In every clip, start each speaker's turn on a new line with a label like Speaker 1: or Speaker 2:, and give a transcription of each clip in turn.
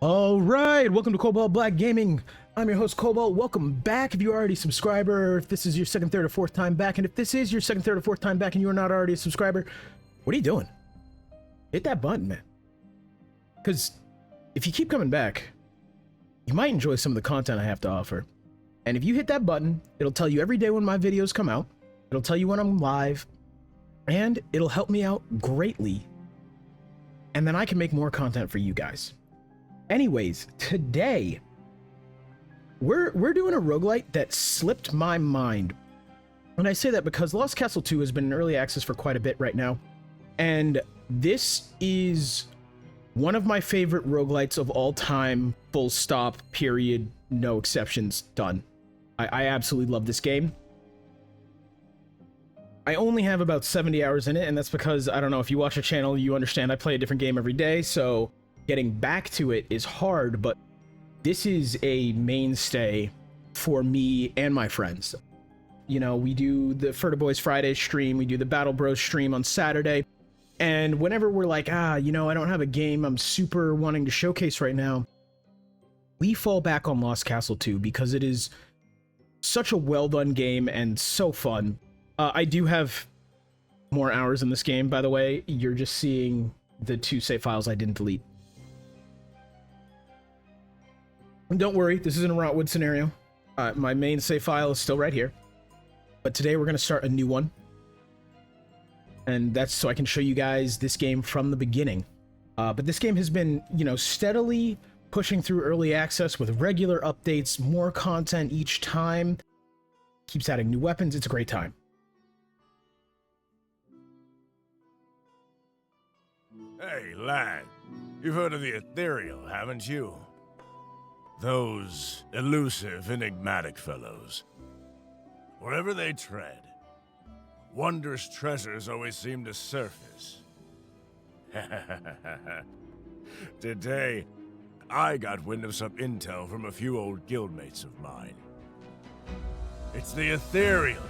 Speaker 1: All right, welcome to Cobalt Black Gaming. I'm your host Cobalt. Welcome back. If you're already a subscriber, if this is your second, third, or fourth time back, and if this is your second, third, or fourth time back and you are not already a subscriber, what are you doing? Hit that button, man. Because if you keep coming back, you might enjoy some of the content I have to offer. And if you hit that button, it'll tell you every day when my videos come out. It'll tell you when I'm live, and it'll help me out greatly. And then I can make more content for you guys. Anyways, today we're doing a roguelite that slipped my mind. And I say that because Lost Castle 2 has been in early access for quite a bit right now. And this is one of my favorite roguelites of all time, full stop, period, no exceptions, done. I absolutely love this game. I only have about 70 hours in it, and that's because, I don't know, if you watch a channel, you understand I play a different game every day, so getting back to it is hard, but this is a mainstay for me and my friends. You know, we do the Furta Boys Friday stream, we do the Battle Bros stream on Saturday, and whenever we're like, you know, I don't have a game I'm super wanting to showcase right now, we fall back on Lost Castle 2 because it is such a well-done game and so fun. I do have more hours in this game, by the way. You're just seeing the 2 save files I didn't delete. Don't worry, this isn't a Rotwood scenario. My main save file is still right here. But today we're going to start a new one. And that's so I can show you guys this game from the beginning. But this game has been, you know, steadily pushing through early access with regular updates, more content each time. Keeps adding new weapons. It's a great time.
Speaker 2: Hey, lad. You've heard of the Ethereal, haven't you? Those elusive, enigmatic fellows. Wherever they tread, wondrous treasures always seem to surface. Today, I got wind of some intel from a few old guildmates of mine. It's the Ethereal.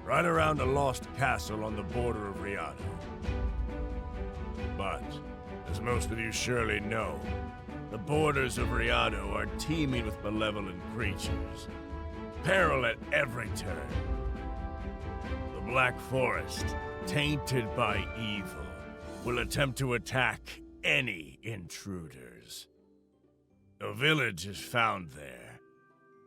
Speaker 2: Right around a lost castle on the border of Riado. But, as most of you surely know, the borders of Riado are teeming with malevolent creatures. Peril at every turn. The Black Forest, tainted by evil, will attempt to attack any intruders. A village is found there.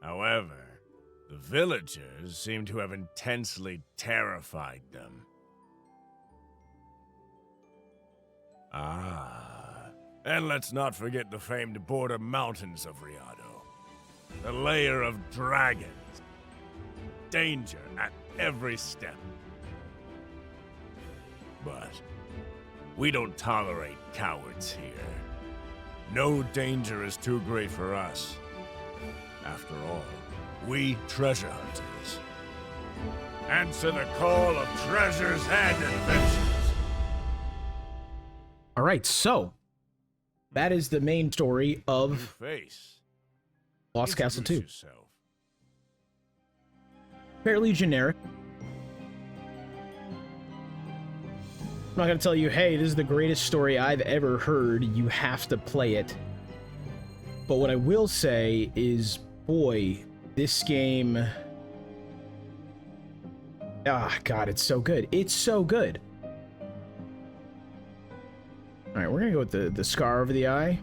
Speaker 2: However, the villagers seem to have intensely terrified them. And let's not forget the famed border mountains of Riado. The lair of dragons. Danger at every step. But we don't tolerate cowards here. No danger is too great for us. After all, we treasure hunters. Answer the call of treasures and adventures.
Speaker 1: All right, so that is the main story of Lost Castle 2. Fairly generic. I'm not going to tell you, hey, this is the greatest story I've ever heard. You have to play it. But what I will say is, boy, this game... God, it's so good. It's so good. Alright, we're gonna go with the scar over the eye.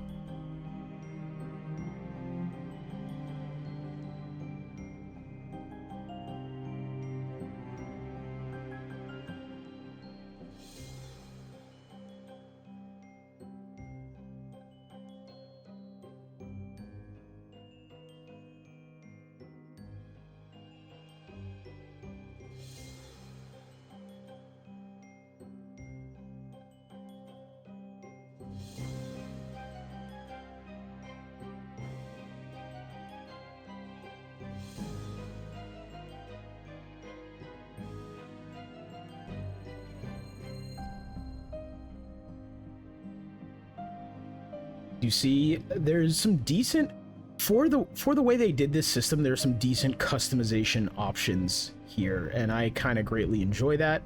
Speaker 1: You see, there's some decent for the way they did this system. There's some decent customization options here, and I kind of greatly enjoy that.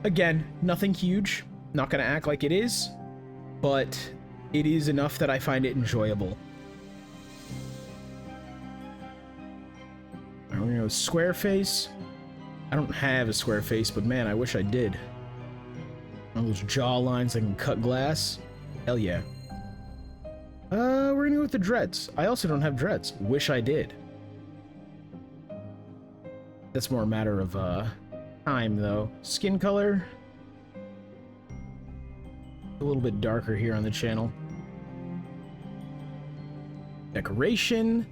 Speaker 1: Again, nothing huge. Not gonna act like it is, but it is enough that I find it enjoyable. Alright, we're gonna go square face. I don't have a square face, but man, I wish I did. Those jaw lines that can cut glass. Hell yeah. We're gonna go with the dreads. I also don't have dreads. Wish I did. That's more a matter of time, though. Skin color. A little bit darker here on the channel. Decoration.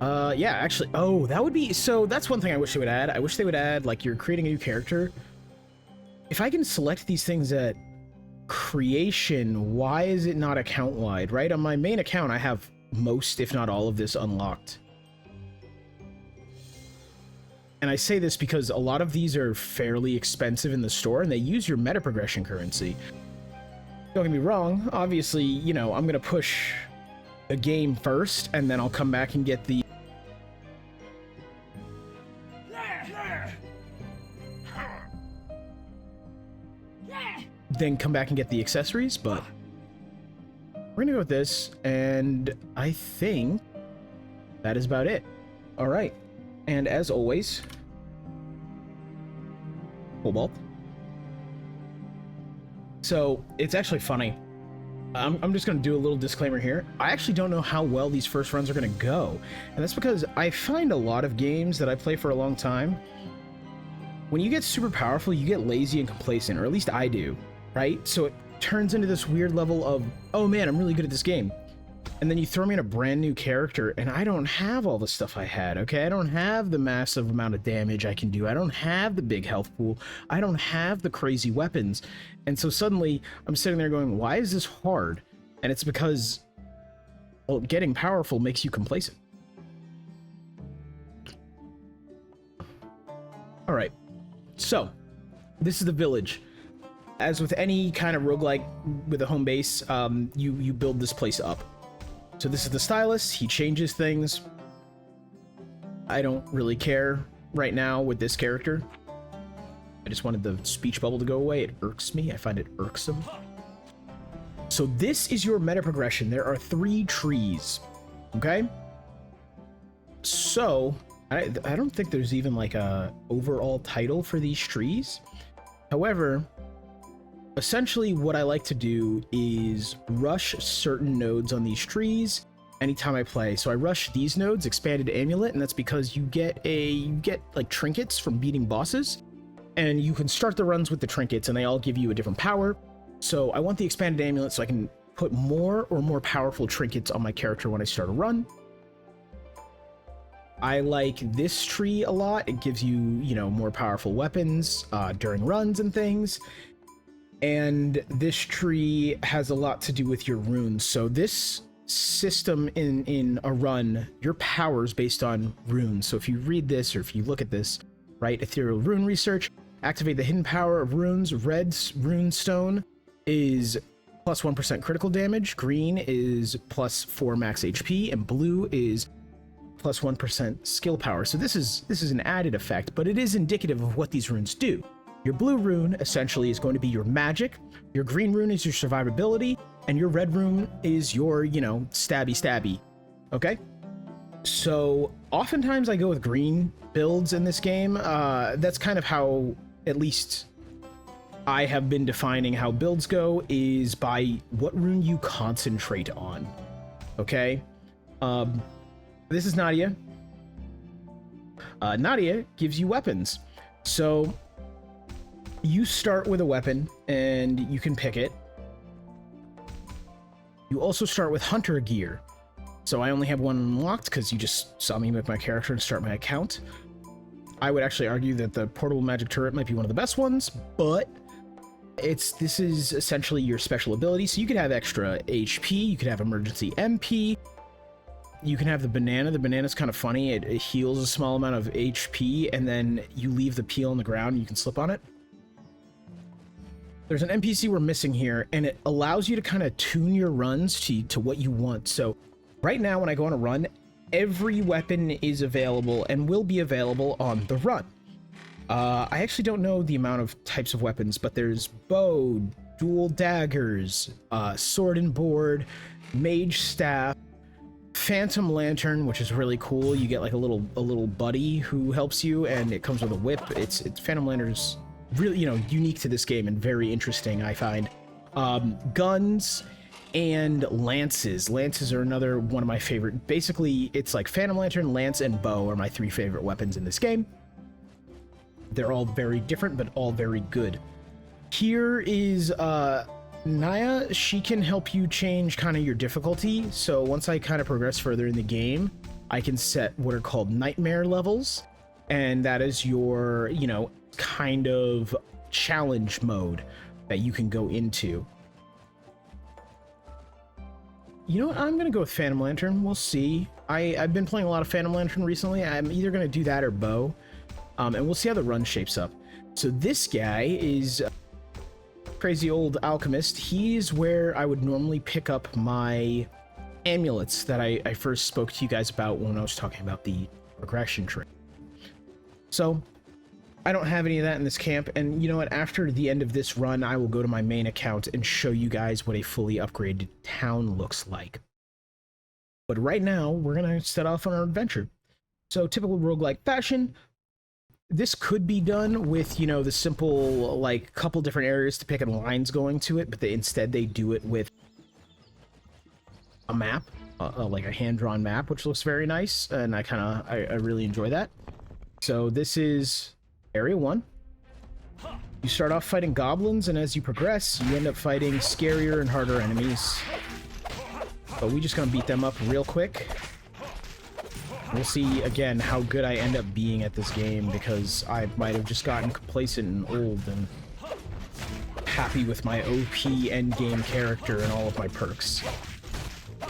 Speaker 1: Yeah, actually, oh, that would be, so that's one thing I wish they would add. I wish they would add, like, you're creating a new character. If I can select these things at creation, why is it not account-wide, right? On my main account, I have most, if not all of this unlocked. And I say this because a lot of these are fairly expensive in the store, and they use your meta progression currency. Don't get me wrong, obviously, you know, I'm gonna push the game first, and then I'll come back and get the... then come back and get the accessories, but we're gonna go with this, and I think that is about it. All right, and as always, Cobalt. So it's actually funny. I'm just gonna do a little disclaimer here. I actually don't know how well these first runs are gonna go, and that's because I find a lot of games that I play for a long time, when you get super powerful, you get lazy and complacent, or at least I do. Right? So it turns into this weird level of, oh man, I'm really good at this game. And then you throw me in a brand new character, and I don't have all the stuff I had, okay? I don't have the massive amount of damage I can do. I don't have the big health pool. I don't have the crazy weapons. And so suddenly, I'm sitting there going, why is this hard? And it's because, well, getting powerful makes you complacent. All right. So, this is the village. As with any kind of roguelike with a home base, you build this place up. So this is the stylus. He changes things. I don't really care right now with this character. I just wanted the speech bubble to go away. It irks me. I find it irksome. So this is your meta progression. There are 3 trees. Okay? So, I don't think there's even like a overall title for these trees. However, essentially, what I like to do is rush certain nodes on these trees anytime I play. So I rush these nodes, Expanded Amulet, and that's because you get like trinkets from beating bosses, and you can start the runs with the trinkets, and they all give you a different power. So I want the Expanded Amulet so I can put more or more powerful trinkets on my character when I start a run. I like this tree a lot. It gives you, you know, more powerful weapons during runs and things. And this tree has a lot to do with your runes. So this system in a run, your power is based on runes. So if you read this, or if you look at this, right, Ethereal Rune Research, activate the hidden power of runes. Red rune stone is plus 1% critical damage. Green is plus 4 max HP, and blue is plus 1% skill power. So this is an added effect, but it is indicative of what these runes do. Your blue rune essentially is going to be your magic, your green rune is your survivability, and your red rune is your, you know, stabby, okay? So oftentimes I go with green builds in this game. That's kind of how, at least I have been defining how builds go, is by what rune you concentrate on, okay? This is Nadia. Nadia gives you weapons. So you start with a weapon, and you can pick it. You also start with hunter gear. So I only have one unlocked because you just saw me make my character and start my account. I would actually argue that the portable magic turret might be one of the best ones, but this is essentially your special ability. So you could have extra HP, you could have emergency MP, you can have the banana. The banana's kind of funny. It heals a small amount of HP, and then you leave the peel on the ground and you can slip on it. There's an NPC we're missing here, and it allows you to kind of tune your runs to what you want. So right now, when I go on a run, every weapon is available and will be available on the run. I actually don't know the amount of types of weapons, but there's bow, dual daggers, sword and board, mage staff, phantom lantern, which is really cool. You get like a little buddy who helps you, and it comes with a whip. It's phantom lantern's really, you know, unique to this game and very interesting, I find. Guns and lances. Lances are another one of my favorite. Basically, it's like phantom lantern, lance, and bow are my three favorite weapons in this game. They're all very different, but all very good. Here is Naya. She can help you change kind of your difficulty. So once I kind of progress further in the game, I can set what are called nightmare levels. And that is your, you know, kind of challenge mode that you can go into. You know what? I'm going to go with Phantom Lantern. We'll see. I've been playing a lot of Phantom Lantern recently. I'm either going to do that or bow. And we'll see how the run shapes up. So this guy is crazy old alchemist. He's where I would normally pick up my amulets that I first spoke to you guys about when I was talking about the progression tree. So I don't have any of that in this camp. And you know what? After the end of this run, I will go to my main account and show you guys what a fully upgraded town looks like. But right now, we're going to set off on our adventure. So typical roguelike fashion. This could be done with, you know, the simple, like, couple different areas to pick and lines going to it, but instead they do it with a map, like a hand-drawn map, which looks very nice, and I really enjoy that. So this is Area 1. You start off fighting goblins, and as you progress, you end up fighting scarier and harder enemies. But we just gonna beat them up real quick. We'll see, again, how good I end up being at this game, because I might have just gotten complacent and old and happy with my OP endgame character and all of my perks.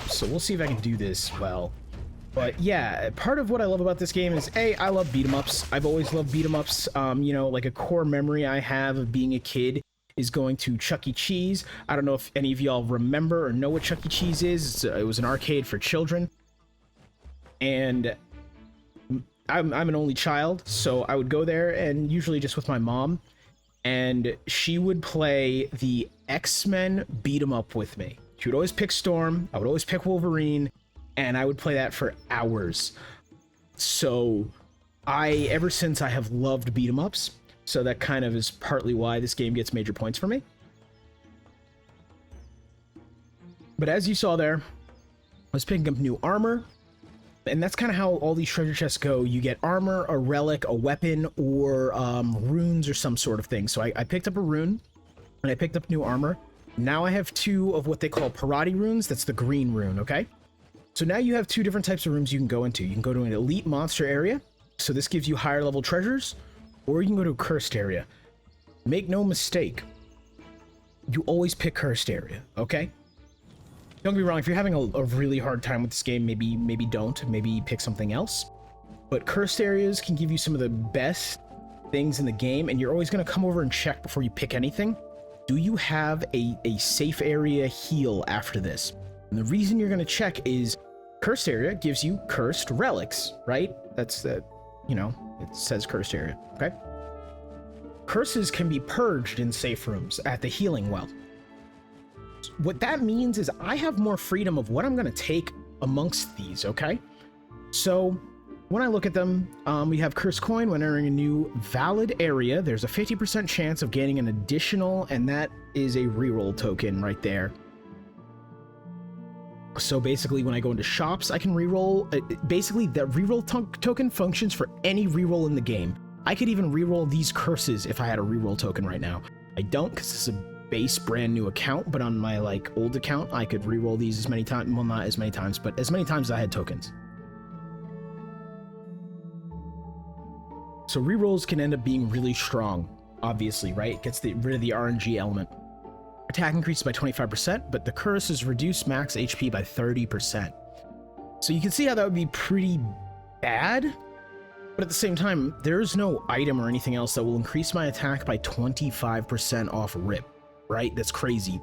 Speaker 1: So we'll see if I can do this well. But yeah, part of what I love about this game is, A, I love beat-em-ups. I've always loved beat-em-ups. You know, like a core memory I have of being a kid is going to Chuck E. Cheese. I don't know if any of y'all remember or know what Chuck E. Cheese is. It was an arcade for children. And I'm an only child, so I would go there, and usually just with my mom, and she would play the X-Men beat 'em up with me. She would always pick Storm, I would always pick Wolverine, and I would play that for hours. So ever since I have loved beat 'em ups, so that kind of is partly why this game gets major points for me. But as you saw there, I was picking up new armor. And that's kind of how all these treasure chests go. You get armor, a relic, a weapon, or runes or some sort of thing. So I picked up a rune, and I picked up new armor. Now I have two of what they call Parati runes. That's the green rune, okay? So now you have two different types of rooms you can go into. You can go to an elite monster area, so this gives you higher level treasures, or you can go to a cursed area. Make no mistake, you always pick cursed area, okay? Don't get me wrong, if you're having a really hard time with this game, maybe don't. Maybe pick something else. But cursed areas can give you some of the best things in the game, and you're always going to come over and check before you pick anything. Do you have a safe area heal after this? And the reason you're going to check is cursed area gives you cursed relics, right? That's the, you know, it says cursed area, okay? Curses can be purged in safe rooms at the healing well. What that means is I have more freedom of what I'm going to take amongst these, okay? So when I look at them, we have Cursed Coin. When entering a new valid area, there's a 50% chance of gaining an additional, and that is a reroll token right there. So basically, when I go into shops, I can reroll. Basically, that reroll token functions for any reroll in the game. I could even reroll these curses if I had a reroll token right now. I don't, because this is a base brand new account, but on my like old account I could re-roll these as many times, well, not as many times, but as many times as I had tokens. So re-rolls can end up being really strong, obviously, right? It gets rid of the RNG element. Attack increases by 25%, but the curses reduce max HP by 30%. So you can see how that would be pretty bad, but at the same time, there's no item or anything else that will increase my attack by 25% off rip. Right? That's crazy.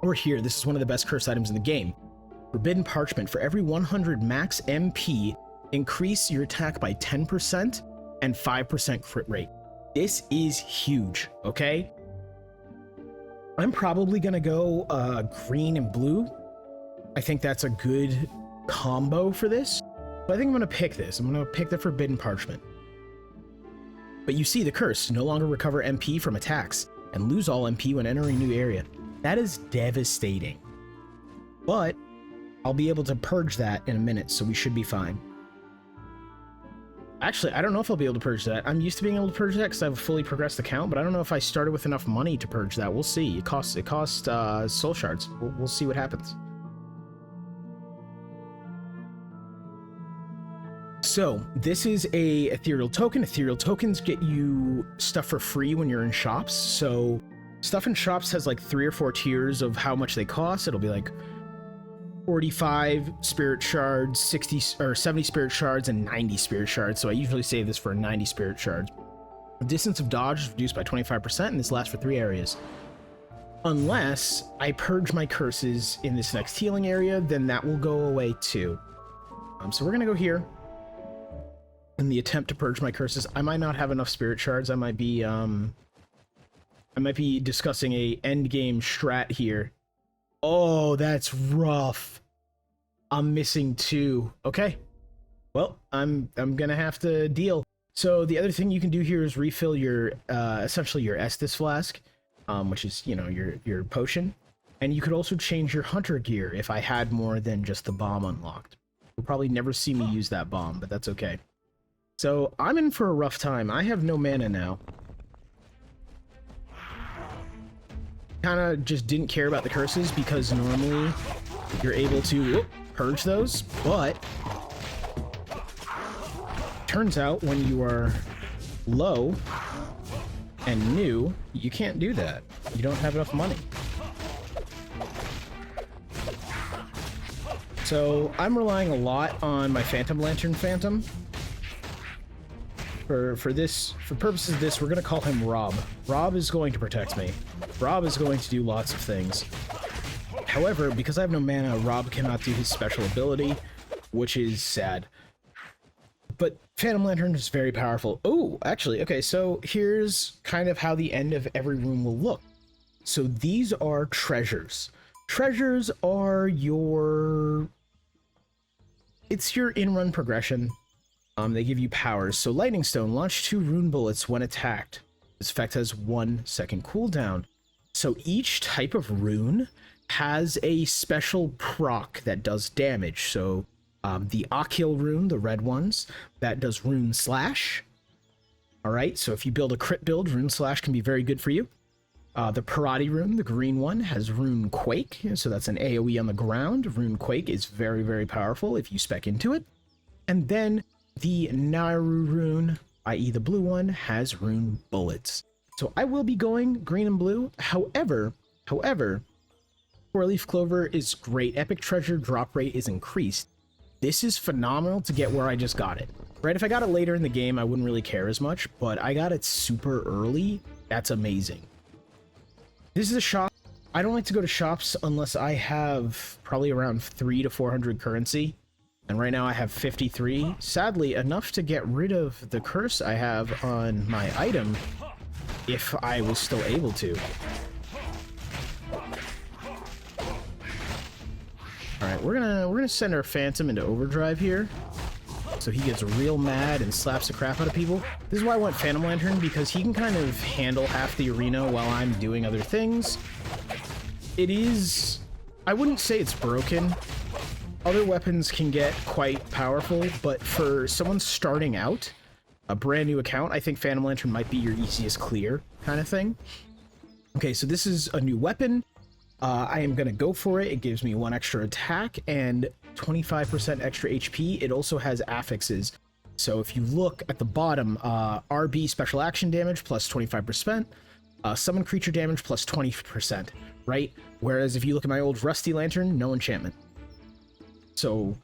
Speaker 1: Or here, this is one of the best curse items in the game. Forbidden Parchment. For every 100 max MP, increase your attack by 10% and 5% crit rate. This is huge, okay? I'm probably gonna go green and blue. I think that's a good combo for this. But I think I'm gonna pick this. I'm gonna pick the Forbidden Parchment. But you see the curse, no longer recover MP from attacks and lose all MP when entering a new area. That is devastating. But I'll be able to purge that in a minute, so we should be fine. Actually, I don't know if I'll be able to purge that. I'm used to being able to purge that because I have a fully progressed account, but I don't know if I started with enough money to purge that. We'll see. It costs soul shards. We'll see what happens. So this is a ethereal token. Ethereal tokens get you stuff for free when you're in shops. So stuff in shops has like 3 or 4 tiers of how much they cost. It'll be like 45 spirit shards, 60 or 70 spirit shards, and 90 spirit shards. So I usually save this for 90 spirit shards. The distance of dodge is reduced by 25%, and this lasts for 3 areas. Unless I purge my curses in this next healing area, then that will go away too. So we're gonna go here in the attempt to purge my curses. I might not have enough spirit shards. I might be discussing a end game strat here. Oh, that's rough. I'm missing 2. Okay. Well, I'm gonna have to deal. So the other thing you can do here is refill your essentially your Estus flask, which is, you know, your potion. And you could also change your hunter gear if I had more than just the bomb unlocked. You'll probably never see me use that bomb, but that's okay. So I'm in for a rough time. I have no mana now. Kind of just didn't care about the curses because normally you're able to purge those, but turns out when you are low and new, you can't do that. You don't have enough money. So I'm relying a lot on my Phantom Lantern Phantom. For purposes of this, we're gonna call him Rob. Rob is going to protect me. Rob is going to do lots of things. However, because I have no mana, Rob cannot do his special ability, which is sad. But Phantom Lantern is very powerful. Oh, actually, okay, so here's kind of how the end of every room will look. So these are treasures. Treasures are your... It's your in-run progression. They give you powers. So Lightning Stone, launch 2 rune bullets when attacked. This effect has 1 second cooldown. So each type of rune has a special proc that does damage. So the Akil rune, the red ones, that does rune slash. Alright, so if you build a crit build, rune slash can be very good for you. The Parati rune, the green one, has rune quake. So that's an AoE on the ground. Rune quake is very, very powerful if you spec into it. And then the Naru rune, i.e. the blue one, has rune bullets. So I will be going green and blue. However, Four-leaf clover is great. Epic treasure drop rate is increased. This is phenomenal to get where I just got it. Right, if I got it later in the game, I wouldn't really care as much, but I got it super early. That's amazing. This is a shop. I don't like to go to shops unless I have probably around 300 to 400 currency. And right now I have 53. Sadly, enough to get rid of the curse I have on my item if I was still able to. Alright, we're gonna send our Phantom into overdrive here. So he gets real mad and slaps the crap out of people. This is why I want Phantom Lantern, because he can kind of handle half the arena while I'm doing other things. It is... I wouldn't say it's broken. Other weapons can get quite powerful, but for someone starting out, a brand new account, I think Phantom Lantern might be your easiest clear kind of thing. Okay, so this is a new weapon. I am going to go for it. It gives me 1 extra attack and 25% extra HP. It also has affixes. So if you look at the bottom, RB special action damage plus 25%, summon creature damage plus 20%, right? Whereas if you look at my old Rusty Lantern, no enchantment. So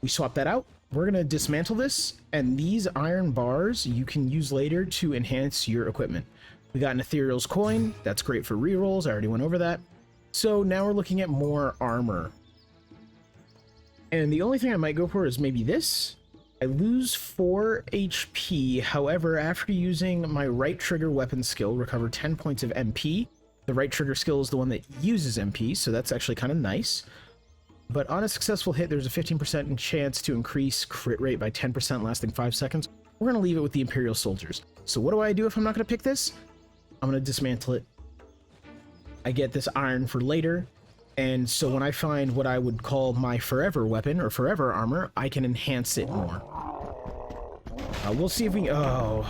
Speaker 1: we swap that out. We're going to dismantle this, and these iron bars you can use later to enhance your equipment. We got an Ethereal's coin. That's great for rerolls. I already went over that. So now we're looking at more armor. And the only thing I might go for is maybe this. I lose 4 HP. However, after using my right trigger weapon skill, recover 10 points of MP. The right trigger skill is the one that uses MP, so that's actually kind of nice. But on a successful hit, there's a 15% chance to increase crit rate by 10% lasting 5 seconds. We're going to leave it with the Imperial Soldiers. So what do I do if I'm not going to pick this? I'm going to dismantle it. I get this iron for later. And so when I find what I would call my forever weapon or forever armor, I can enhance it more. We'll see if we... Oh,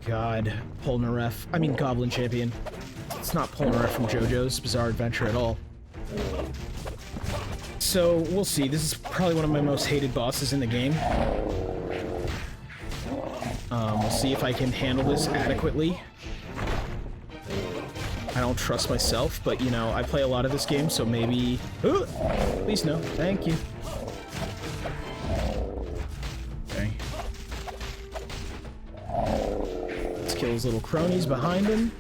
Speaker 1: God. Polnareff. I mean, Goblin Champion. It's not Polnareff from JoJo's Bizarre Adventure at all. So, we'll see. This is probably one of my most hated bosses in the game. We'll see if I can handle this adequately. I don't trust myself, but, you know, I play a lot of this game, so maybe... Ooh! Please no. Thank you. Okay. Let's kill his little cronies behind him.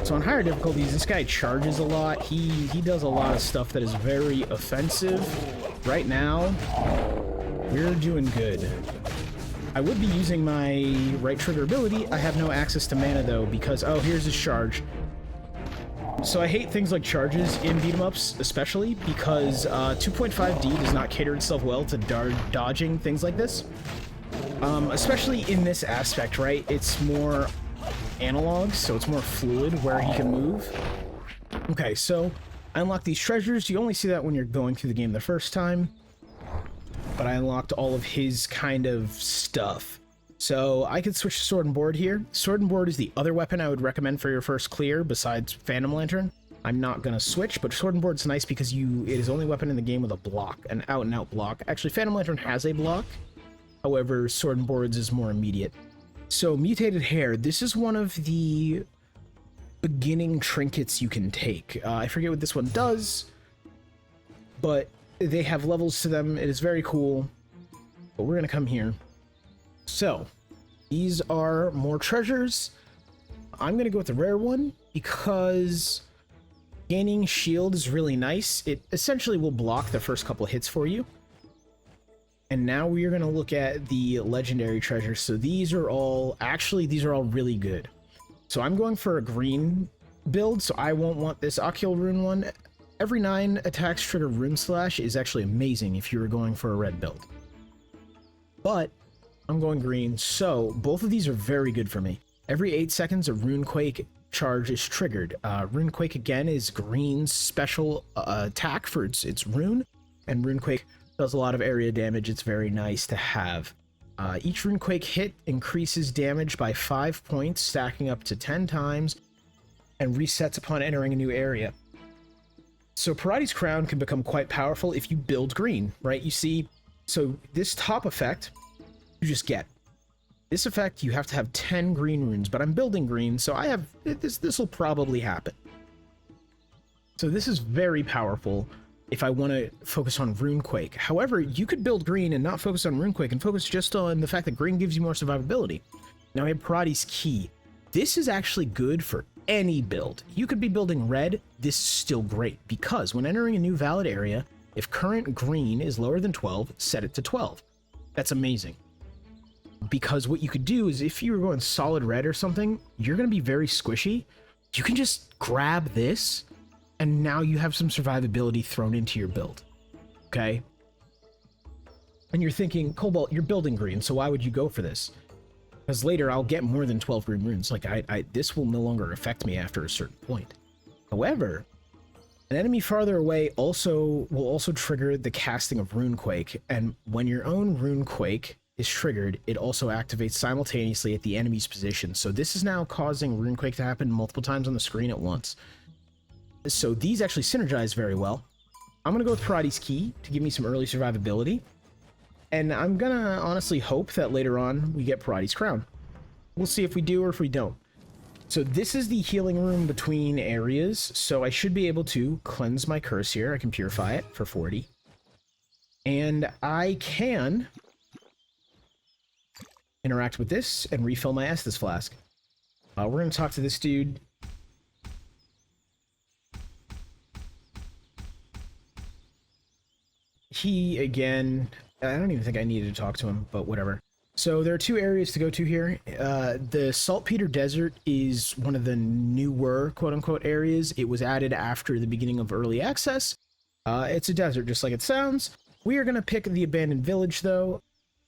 Speaker 1: So on higher difficulties, this guy charges a lot. He does a lot of stuff that is very offensive. Right now, we're doing good. I would be using my right trigger ability. I have no access to mana, though, because... Oh, here's his charge. So I hate things like charges in beat-em-ups, especially because 2.5D does not cater itself well to dodging things like this. Especially in this aspect, right? It's more analog, so it's more fluid where he can move. Okay, so I unlocked these treasures. You only see that when you're going through the game the first time. But I unlocked all of his kind of stuff. So I could switch to Sword and Board here. Sword and Board is the other weapon I would recommend for your first clear besides Phantom Lantern. I'm not going to switch, but Sword and Board's nice because it is the only weapon in the game with a block, an out-and-out block. Actually, Phantom Lantern has a block. However, Sword and Board's is more immediate. So, Mutated Hair. This is one of the beginning trinkets you can take. I forget what this one does, but they have levels to them. It is very cool. But we're going to come here. So, these are more treasures. I'm going to go with the rare one because gaining shield is really nice. It essentially will block the first couple hits for you. And now we are going to look at the legendary treasures. So these are all really good. So I'm going for a green build, so I won't want this Akil rune one. Every 9 attacks trigger rune slash is actually amazing if you were going for a red build. But I'm going green, so both of these are very good for me. Every 8 seconds, a Runequake charge is triggered. Runequake, again, is green's special attack for its rune, and Runequake does a lot of area damage. It's very nice to have. Each Runequake hit increases damage by 5 points, stacking up to 10 times, and resets upon entering a new area. So Parade's Crown can become quite powerful if you build green, right? You see, so this top effect... you just get. This effect, you have to have 10 green runes, but I'm building green, so I have... This will probably happen. So this is very powerful if I want to focus on Runequake. However, you could build green and not focus on Runequake and focus just on the fact that green gives you more survivability. Now we have Parade's Key. This is actually good for any build. You could be building red, this is still great, because when entering a new valid area, if current green is lower than 12, set it to 12. That's amazing. Because what you could do is if you were going solid red or something, you're going to be very squishy. You can just grab this, and now you have some survivability thrown into your build. Okay? And you're thinking, Cobalt, you're building green, so why would you go for this? Because later I'll get more than 12 green runes. Like, this will no longer affect me after a certain point. However, an enemy farther away will also trigger the casting of Runequake, and when your own Runequake is triggered, it also activates simultaneously at the enemy's position. So this is now causing Runequake to happen multiple times on the screen at once. So these actually synergize very well. I'm going to go with Parade's Key to give me some early survivability. And I'm going to honestly hope that later on we get Parade's Crown. We'll see if we do or if we don't. So this is the healing room between areas. So I should be able to cleanse my curse here. I can purify it for 40. And I can interact with this and refill my Estus flask. We're going to talk to this dude. He, again, I don't even think I needed to talk to him, but whatever. So there are two areas to go to here. The Saltpeter Desert is one of the newer quote-unquote areas. It was added after the beginning of early access. It's a desert just like it sounds. We are going to pick the Abandoned Village though.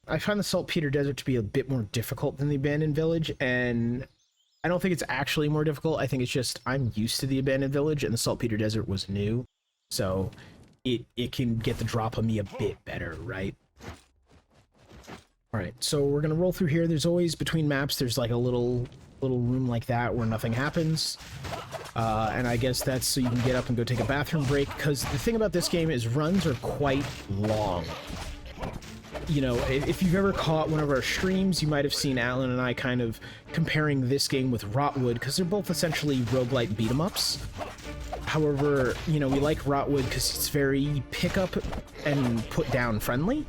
Speaker 1: I find the Saltpeter Desert to be a bit more difficult than the Abandoned Village, and I don't think it's actually more difficult. I think it's just I'm used to the Abandoned Village and the Saltpeter Desert was new. So it can get the drop on me a bit better, right? Alright, so we're gonna roll through here. There's always, between maps, there's like a little room like that where nothing happens. And I guess that's so you can get up and go take a bathroom break, because the thing about this game is runs are quite long. You know, if you've ever caught one of our streams, you might have seen Alan and I kind of comparing this game with Rotwood, because they're both essentially roguelite beat-em-ups. However, you know, we like Rotwood because it's very pick-up and put-down friendly.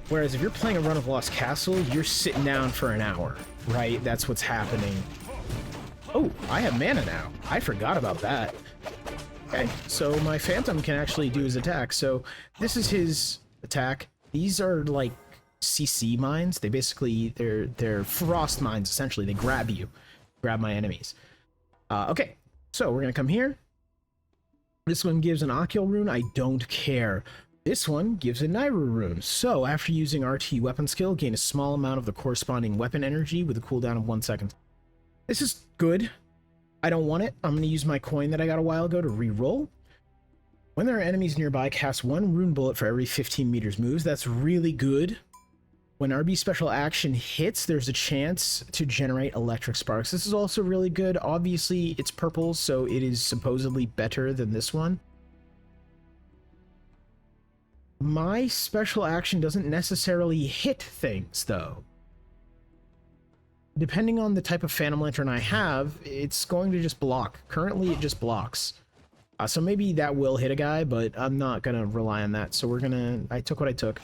Speaker 1: Whereas if you're playing a run of Lost Castle, you're sitting down for an hour, right? That's what's happening. Oh, I have mana now. I forgot about that. Okay, so my Phantom can actually do his attack. So this is his attack. These are like CC mines. They basically, they're frost mines, essentially. They grab you, grab my enemies. Okay, so we're gonna come here. This one gives an Akil rune. I don't care. This one gives a Naira rune. So after using RT weapon skill, gain a small amount of the corresponding weapon energy with a cooldown of 1 second. This is good. I don't want it. I'm going to use my coin that I got a while ago to re-roll. When there are enemies nearby, cast 1 rune bullet for every 15 meters moves. That's really good. When RB special action hits, there's a chance to generate electric sparks. This is also really good. Obviously, it's purple, so it is supposedly better than this one. My special action doesn't necessarily hit things, though. Depending on the type of Phantom Lantern I have, it's going to just block. Currently, it just blocks. So maybe that will hit a guy, but I'm not going to rely on that. So we're going to... I took what I took.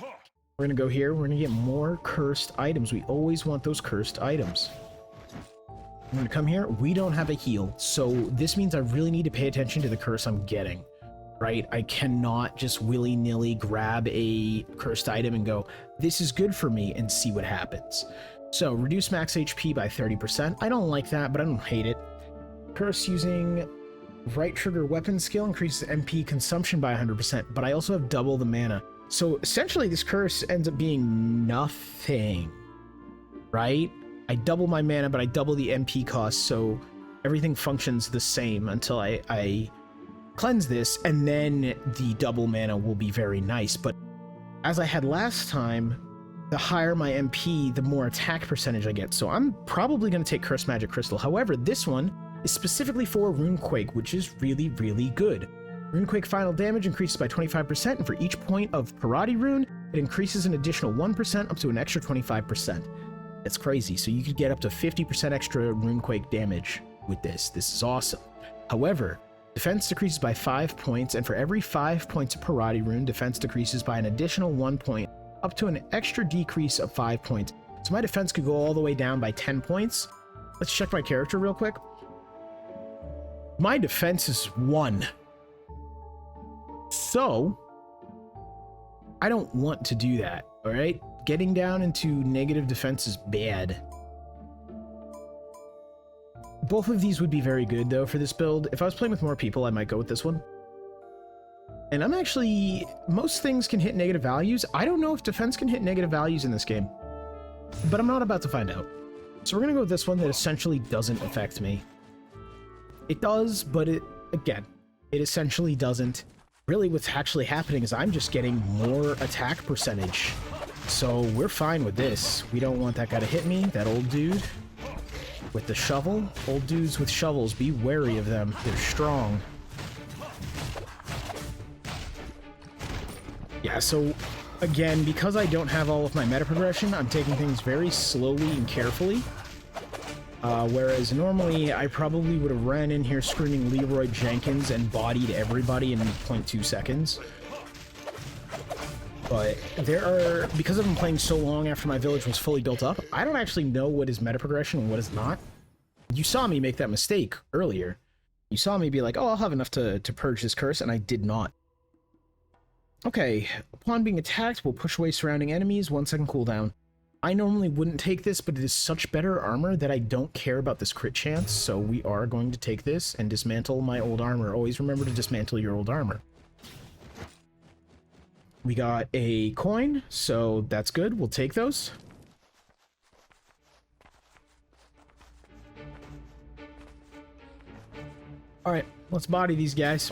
Speaker 1: We're going to go here. We're going to get more cursed items. We always want those cursed items. I'm going to come here. We don't have a heal, so this means I really need to pay attention to the curse I'm getting. Right? I cannot just willy-nilly grab a cursed item and go, this is good for me, and see what happens. So, reduce max HP by 30%. I don't like that, but I don't hate it. Curse using right trigger weapon skill increases MP consumption by 100%, but I also have double the mana. So, essentially, this curse ends up being nothing. Right? I double my mana, but I double the MP cost, so everything functions the same until I cleanse this, and then the double mana will be very nice. But as I had last time, the higher my MP, the more attack percentage I get. So I'm probably going to take Curse Magic Crystal. However, this one is specifically for Runequake, which is really, really good. Runequake final damage increases by 25%, and for each point of Parati rune, it increases an additional 1% up to an extra 25%. That's crazy. So you could get up to 50% extra Runequake damage with this. This is awesome. However, defense decreases by 5 points, and for every 5 points of Parati rune, defense decreases by an additional 1 point, up to an extra decrease of 5 points. So my defense could go all the way down by 10 points. Let's check my character real quick. My defense is 1. So, I don't want to do that, alright? Getting down into negative defense is bad. Both of these would be very good, though, for this build. If I was playing with more people, I might go with this one. And I'm actually... most things can hit negative values. I don't know if defense can hit negative values in this game. But I'm not about to find out. So we're going to go with this one that essentially doesn't affect me. It does, but it... again, it essentially doesn't. Really, what's actually happening is I'm just getting more attack percentage. So we're fine with this. We don't want that guy to hit me, that old dude. With the shovel. Old dudes with shovels, be wary of them. They're strong. Yeah, so again, because I don't have all of my meta progression, I'm taking things very slowly and carefully. Whereas normally I probably would have ran in here screaming Leroy Jenkins and bodied everybody in 0.2 seconds. But there are, because I've been playing so long after my village was fully built up, I don't actually know what is meta progression and what is not. You saw me make that mistake earlier. You saw me be like, oh, I'll have enough to purge this curse, and I did not. Okay, upon being attacked, we'll push away surrounding enemies, 1 second cooldown. I normally wouldn't take this, but it is such better armor that I don't care about this crit chance, so we are going to take this and dismantle my old armor. Always remember to dismantle your old armor. We got a coin, so that's good. We'll take those. Alright, let's body these guys.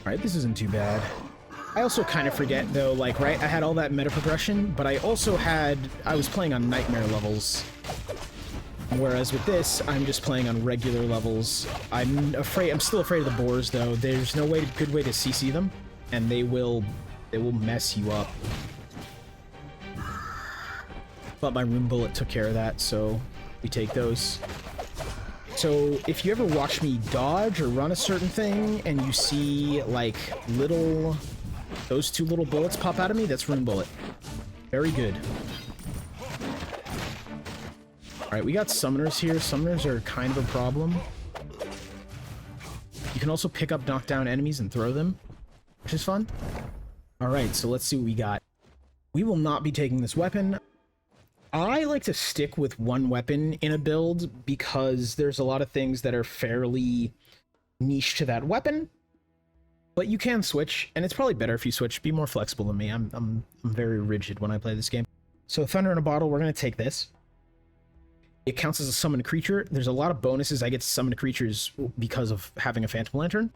Speaker 1: Alright, this isn't too bad. I also kind of forget, though, like, right, I had all that meta progression, but I also I was playing on nightmare levels. Whereas with this, I'm just playing on regular levels. I'm still afraid of the boars, though. There's no good way to CC them, and they will mess you up. But my rune bullet took care of that, so we take those. So if you ever watch me dodge or run a certain thing and you see like those two little bullets pop out of me, that's rune bullet. Very good. Alright, we got summoners here. Summoners are kind of a problem. You can also pick up knockdown enemies and throw them, which is fun. Alright, so let's see what we got. We will not be taking this weapon. I like to stick with one weapon in a build because there's a lot of things that are fairly niche to that weapon. But you can switch, and it's probably better if you switch. Be more flexible than me. I'm very rigid when I play this game. So Thunder in a Bottle, we're going to take this. It counts as a summoned creature. There's a lot of bonuses I get to summon creatures because of having a Phantom Lantern.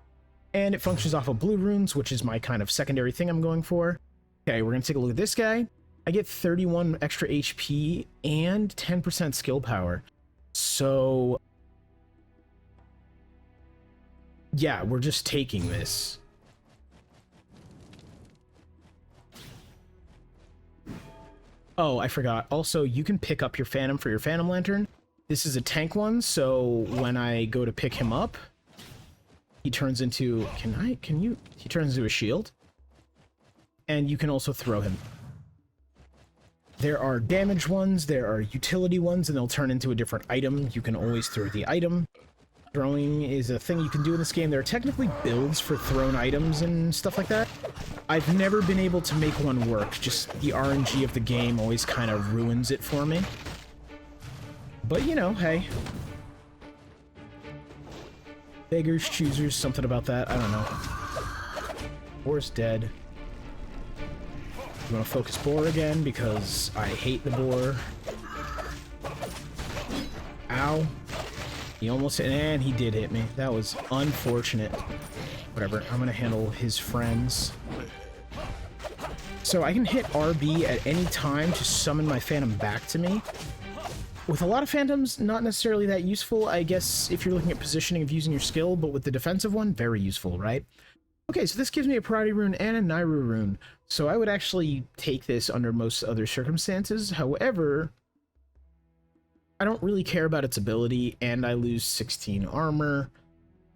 Speaker 1: And it functions off of blue runes, which is my kind of secondary thing I'm going for. Okay, we're going to take a look at this guy. I get 31 extra HP and 10% skill power. So yeah, we're just taking this. Oh, I forgot. Also, you can pick up your Phantom for your Phantom Lantern. This is a tank one, so when I go to pick him up, he turns into... He turns into a shield. And you can also throw him. There are damage ones, there are utility ones, and they'll turn into a different item. You can always throw the item. Throwing is a thing you can do in this game. There are technically builds for thrown items and stuff like that. I've never been able to make one work. Just the RNG of the game always kind of ruins it for me. But, you know, hey. Beggars, choosers, something about that. I don't know. Boar's dead. You want to focus boar again because I hate the boar. Ow. He almost hit, and he did hit me. That was unfortunate. Whatever, I'm gonna handle his friends. So I can hit RB at any time to summon my Phantom back to me. With a lot of Phantoms, not necessarily that useful, I guess, if you're looking at positioning of using your skill, but with the defensive one, very useful, right? Okay, so this gives me a Priority Rune and a Nairu Rune, so I would actually take this under most other circumstances. However, I don't really care about its ability, and I lose 16 armor.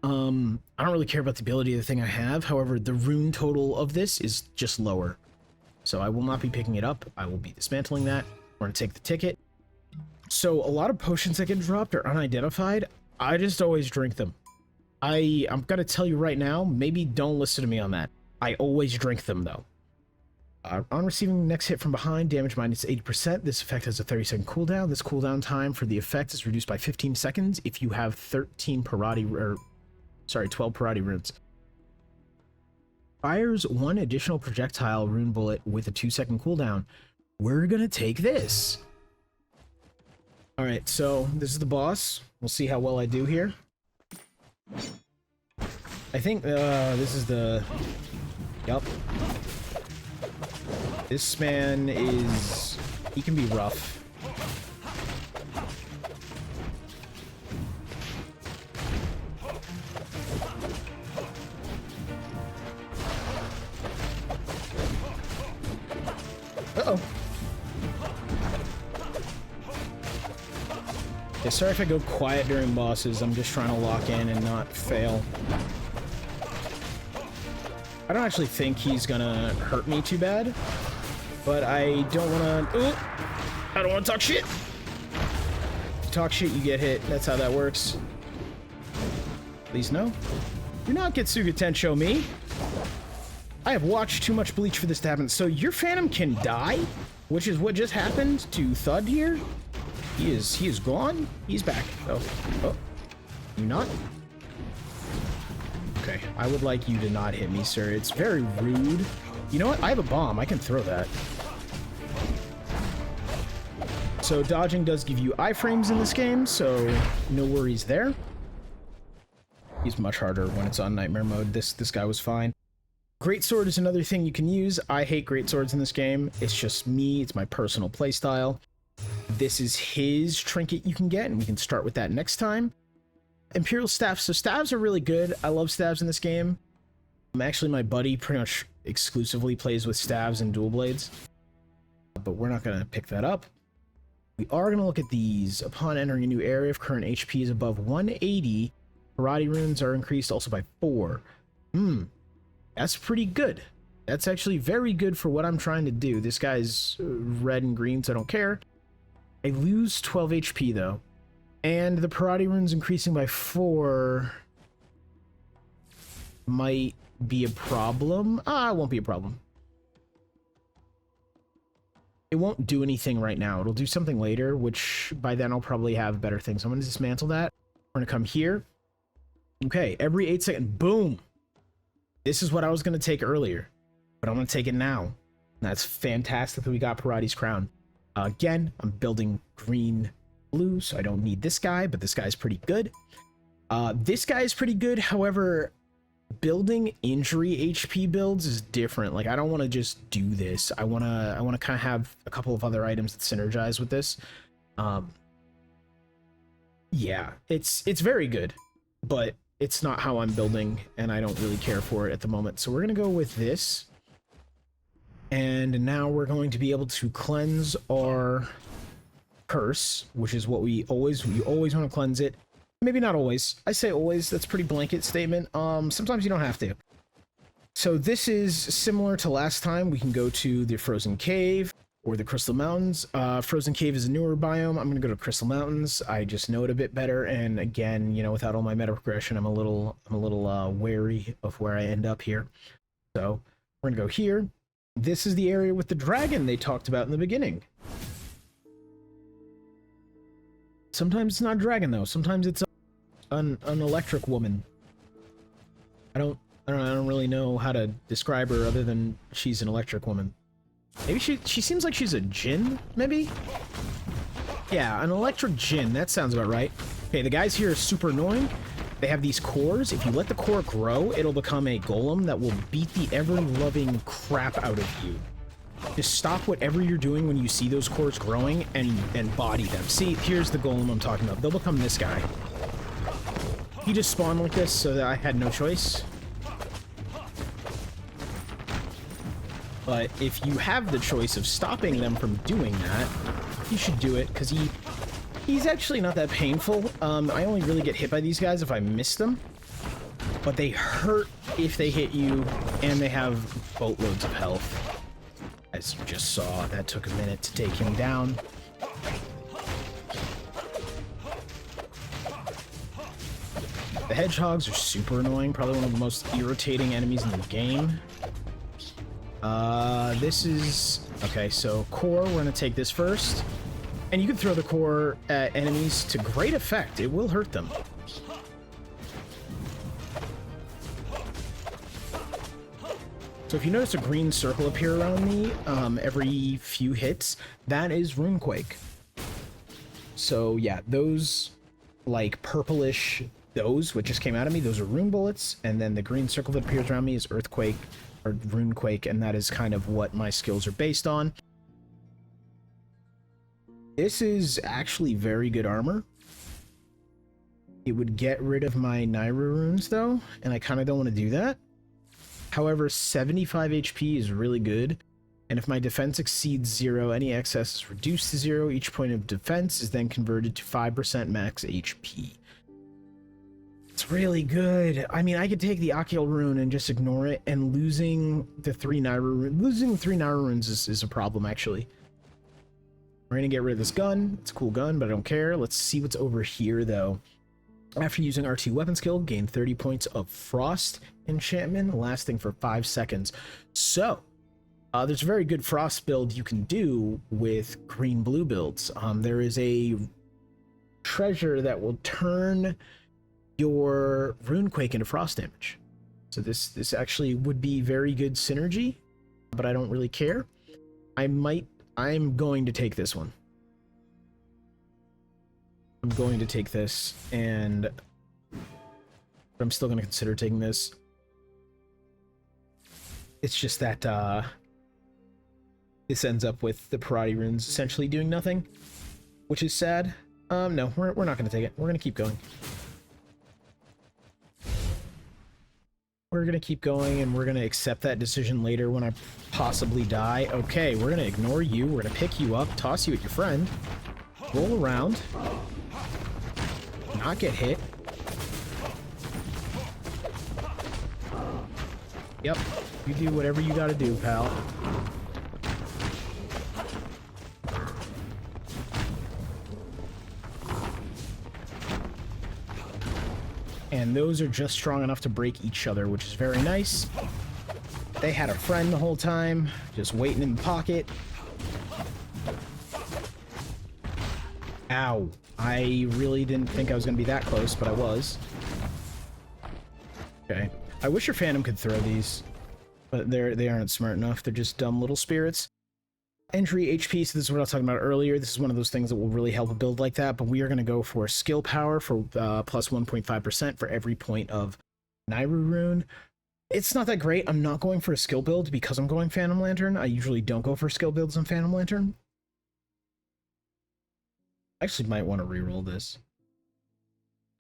Speaker 1: I don't really care about the ability of the thing I have. However, the rune total of this is just lower. So I will not be picking it up. I will be dismantling that. We're going to take the ticket. So a lot of potions that get dropped are unidentified. I just always drink them. I'm going to tell you right now, maybe don't listen to me on that. I always drink them, though. On receiving the next hit from behind, damage minus 80%. This effect has a 30-second cooldown. This cooldown time for the effect is reduced by 15 seconds if you have 12 Parati runes. Fires one additional projectile rune bullet with a 2-second cooldown. We're gonna take this. Alright, so this is the boss. We'll see how well I do here. I think this is the... Yup. This man is... he can be rough. Uh-oh. Yeah, sorry if I go quiet during bosses. I'm just trying to lock in and not fail. I don't actually think he's gonna hurt me too bad, but I don't want to... I don't want to talk shit. If you talk shit, you get hit. That's how that works. Please no. Do not Getsuga Tensho me. I have watched too much Bleach for this to happen. So your Phantom can die, which is what just happened to Thud here. He is gone. He's back. Oh, you not? Okay, I would like you to not hit me, sir. It's very rude. You know what? I have a bomb. I can throw that. So dodging does give you iframes in this game, so no worries there. He's much harder when it's on nightmare mode. This guy was fine. Greatsword is another thing you can use. I hate greatswords in this game. It's just me. It's my personal playstyle. This is his trinket you can get, and we can start with that next time. Imperial staff. So staves are really good. I love staves in this game. Actually, my buddy pretty much exclusively plays with staves and dual blades, but we're not going to pick that up. We are going to look at these. Upon entering a new area, if current HP is above 180, karate runes are increased also by 4. That's pretty good. That's actually very good for what I'm trying to do. This guy's red and green, so I don't care. I lose 12 HP, though. And the karate runes increasing by 4 might be a problem. It won't be a problem. It won't do anything right now. It'll do something later, which by then I'll probably have better things. I'm going to dismantle that. We're going to come here. Okay, every 8 seconds. Boom! This is what I was going to take earlier, but I'm going to take it now. That's fantastic that we got Parati's crown. Again, I'm building green blue, so I don't need this guy, but this guy's pretty good. This guy is pretty good. However, building injury HP builds is different. Like, I don't want to just do this. I want to kind of have a couple of other items that synergize with this. Yeah, it's very good, but it's not how I'm building, and I don't really care for it at the moment. So we're going to go with this. And now we're going to be able to cleanse our curse, which is what you always want to cleanse it. Maybe not always. I say always. That's a pretty blanket statement. Sometimes you don't have to. So this is similar to last time. We can go to the Frozen Cave or the Crystal Mountains. Frozen Cave is a newer biome. I'm going to go to Crystal Mountains. I just know it a bit better. And again, you know, without all my meta progression, I'm a little wary of where I end up here. So we're going to go here. This is the area with the dragon they talked about in the beginning. Sometimes it's not a dragon though. Sometimes it's an electric woman. I don't really know how to describe her other than she's an electric woman. Maybe she seems like she's a djinn, maybe? Yeah, an electric djinn. That sounds about right. Okay, the guys here are super annoying. They have these cores. If you let the core grow, it'll become a golem that will beat the ever-loving crap out of you. Just stop whatever you're doing when you see those cores growing and body them. See, here's the golem I'm talking about. They'll become this guy. He just spawned like this, so that I had no choice. But if you have the choice of stopping them from doing that, you should do it, because he's actually not that painful. I only really get hit by these guys if I miss them. But they hurt if they hit you, and they have boatloads of health. As you just saw, that took a minute to take him down. The hedgehogs are super annoying, probably one of the most irritating enemies in the game. This is... Okay, so core, we're gonna take this first. And you can throw the core at enemies to great effect. It will hurt them. So if you notice a green circle appear around me every few hits, that is Runequake. So yeah, those like purplish, those what just came out of me, those are rune bullets, and then the green circle that appears around me is Earthquake or Runequake, and that is kind of what my skills are based on. This is actually very good armor. It would get rid of my Naira runes though, and I kind of don't want to do that. However, 75 HP is really good, and if my defense exceeds 0, any excess is reduced to 0. Each point of defense is then converted to 5% max HP. It's really good. I mean, I could take the Akil rune and just ignore it, and losing the 3 Naira runes is a problem, actually. We're gonna get rid of this gun. It's a cool gun, but I don't care. Let's see what's over here, though. After using R2 weapon skill, gain 30 points of Frost enchantment, lasting for 5 seconds. So, there's a very good Frost build you can do with green-blue builds. There is a treasure that will turn your Runequake into Frost damage. So this actually would be very good synergy, but I don't really care. I'm going to take this one. I'm going to take this, and I'm still going to consider taking this. It's just that this ends up with the Parati runes essentially doing nothing, which is sad. No, we're not going to take it. We're going to keep going. We're going to keep going, and we're going to accept that decision later when I possibly die. Okay, we're going to ignore you. We're going to pick you up, toss you at your friend, roll around, not get hit. Yep, you do whatever you got to do, pal. And those are just strong enough to break each other, which is very nice. They had a friend the whole time, just waiting in the pocket. Ow. I really didn't think I was going to be that close, but I was. Okay. I wish your Phantom could throw these, but they aren't smart enough. They're just dumb little spirits. Entry HP, so this is what I was talking about earlier. This is one of those things that will really help a build like that, but we are going to go for skill power for plus 1.5% for every point of Nairu rune. It's not that great. I'm not going for a skill build because I'm going Phantom Lantern. I usually don't go for skill builds on Phantom Lantern. I actually might want to reroll this.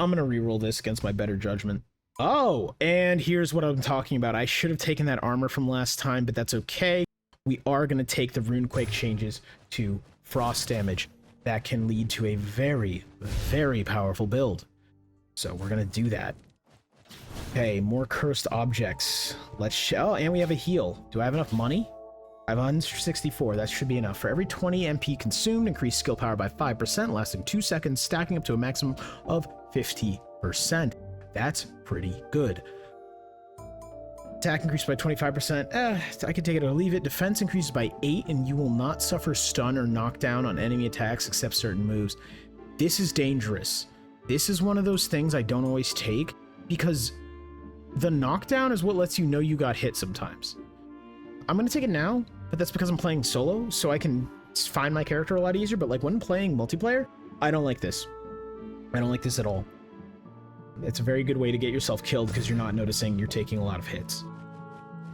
Speaker 1: I'm going to reroll this against my better judgment. Oh, and here's what I'm talking about. I should have taken that armor from last time, but that's okay. We are going to take the Runequake changes to Frost damage. That can lead to a very, very powerful build. So we're going to do that. Okay, more cursed objects. Let's oh, and we have a heal. Do I have enough money? I have 164. That should be enough. For every 20 MP consumed, increase skill power by 5%, lasting 2 seconds, stacking up to a maximum of 50%. That's pretty good. Attack increased by 25%. I could take it or leave it. Defense increases by 8, and you will not suffer stun or knockdown on enemy attacks except certain moves. This is dangerous. This is one of those things I don't always take, because the knockdown is what lets you know you got hit sometimes. I'm going to take it now, but that's because I'm playing solo, so I can find my character a lot easier, but like when playing multiplayer, I don't like this. I don't like this at all. It's a very good way to get yourself killed because you're not noticing you're taking a lot of hits.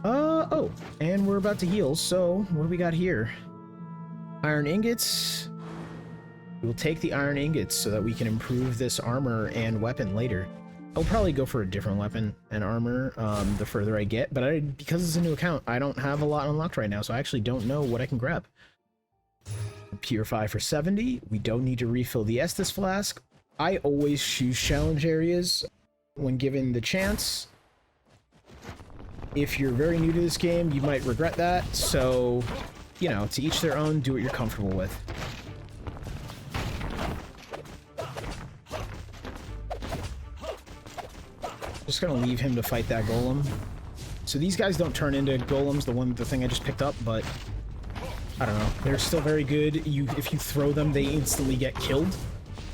Speaker 1: Oh, and we're about to heal, so what do we got here? Iron ingots. We'll take the iron ingots so that we can improve this armor and weapon later. I'll probably go for a different weapon and armor the further I get, but because it's a new account, I don't have a lot unlocked right now, so I actually don't know what I can grab. Purify for 70. We don't need to refill the Estus flask. I always choose challenge areas when given the chance. If you're very new to this game, you might regret that, so, you know, to each their own, do what you're comfortable with. Just gonna leave him to fight that golem. So these guys don't turn into golems, the thing I just picked up, but I don't know. They're still very good. If you throw them, they instantly get killed.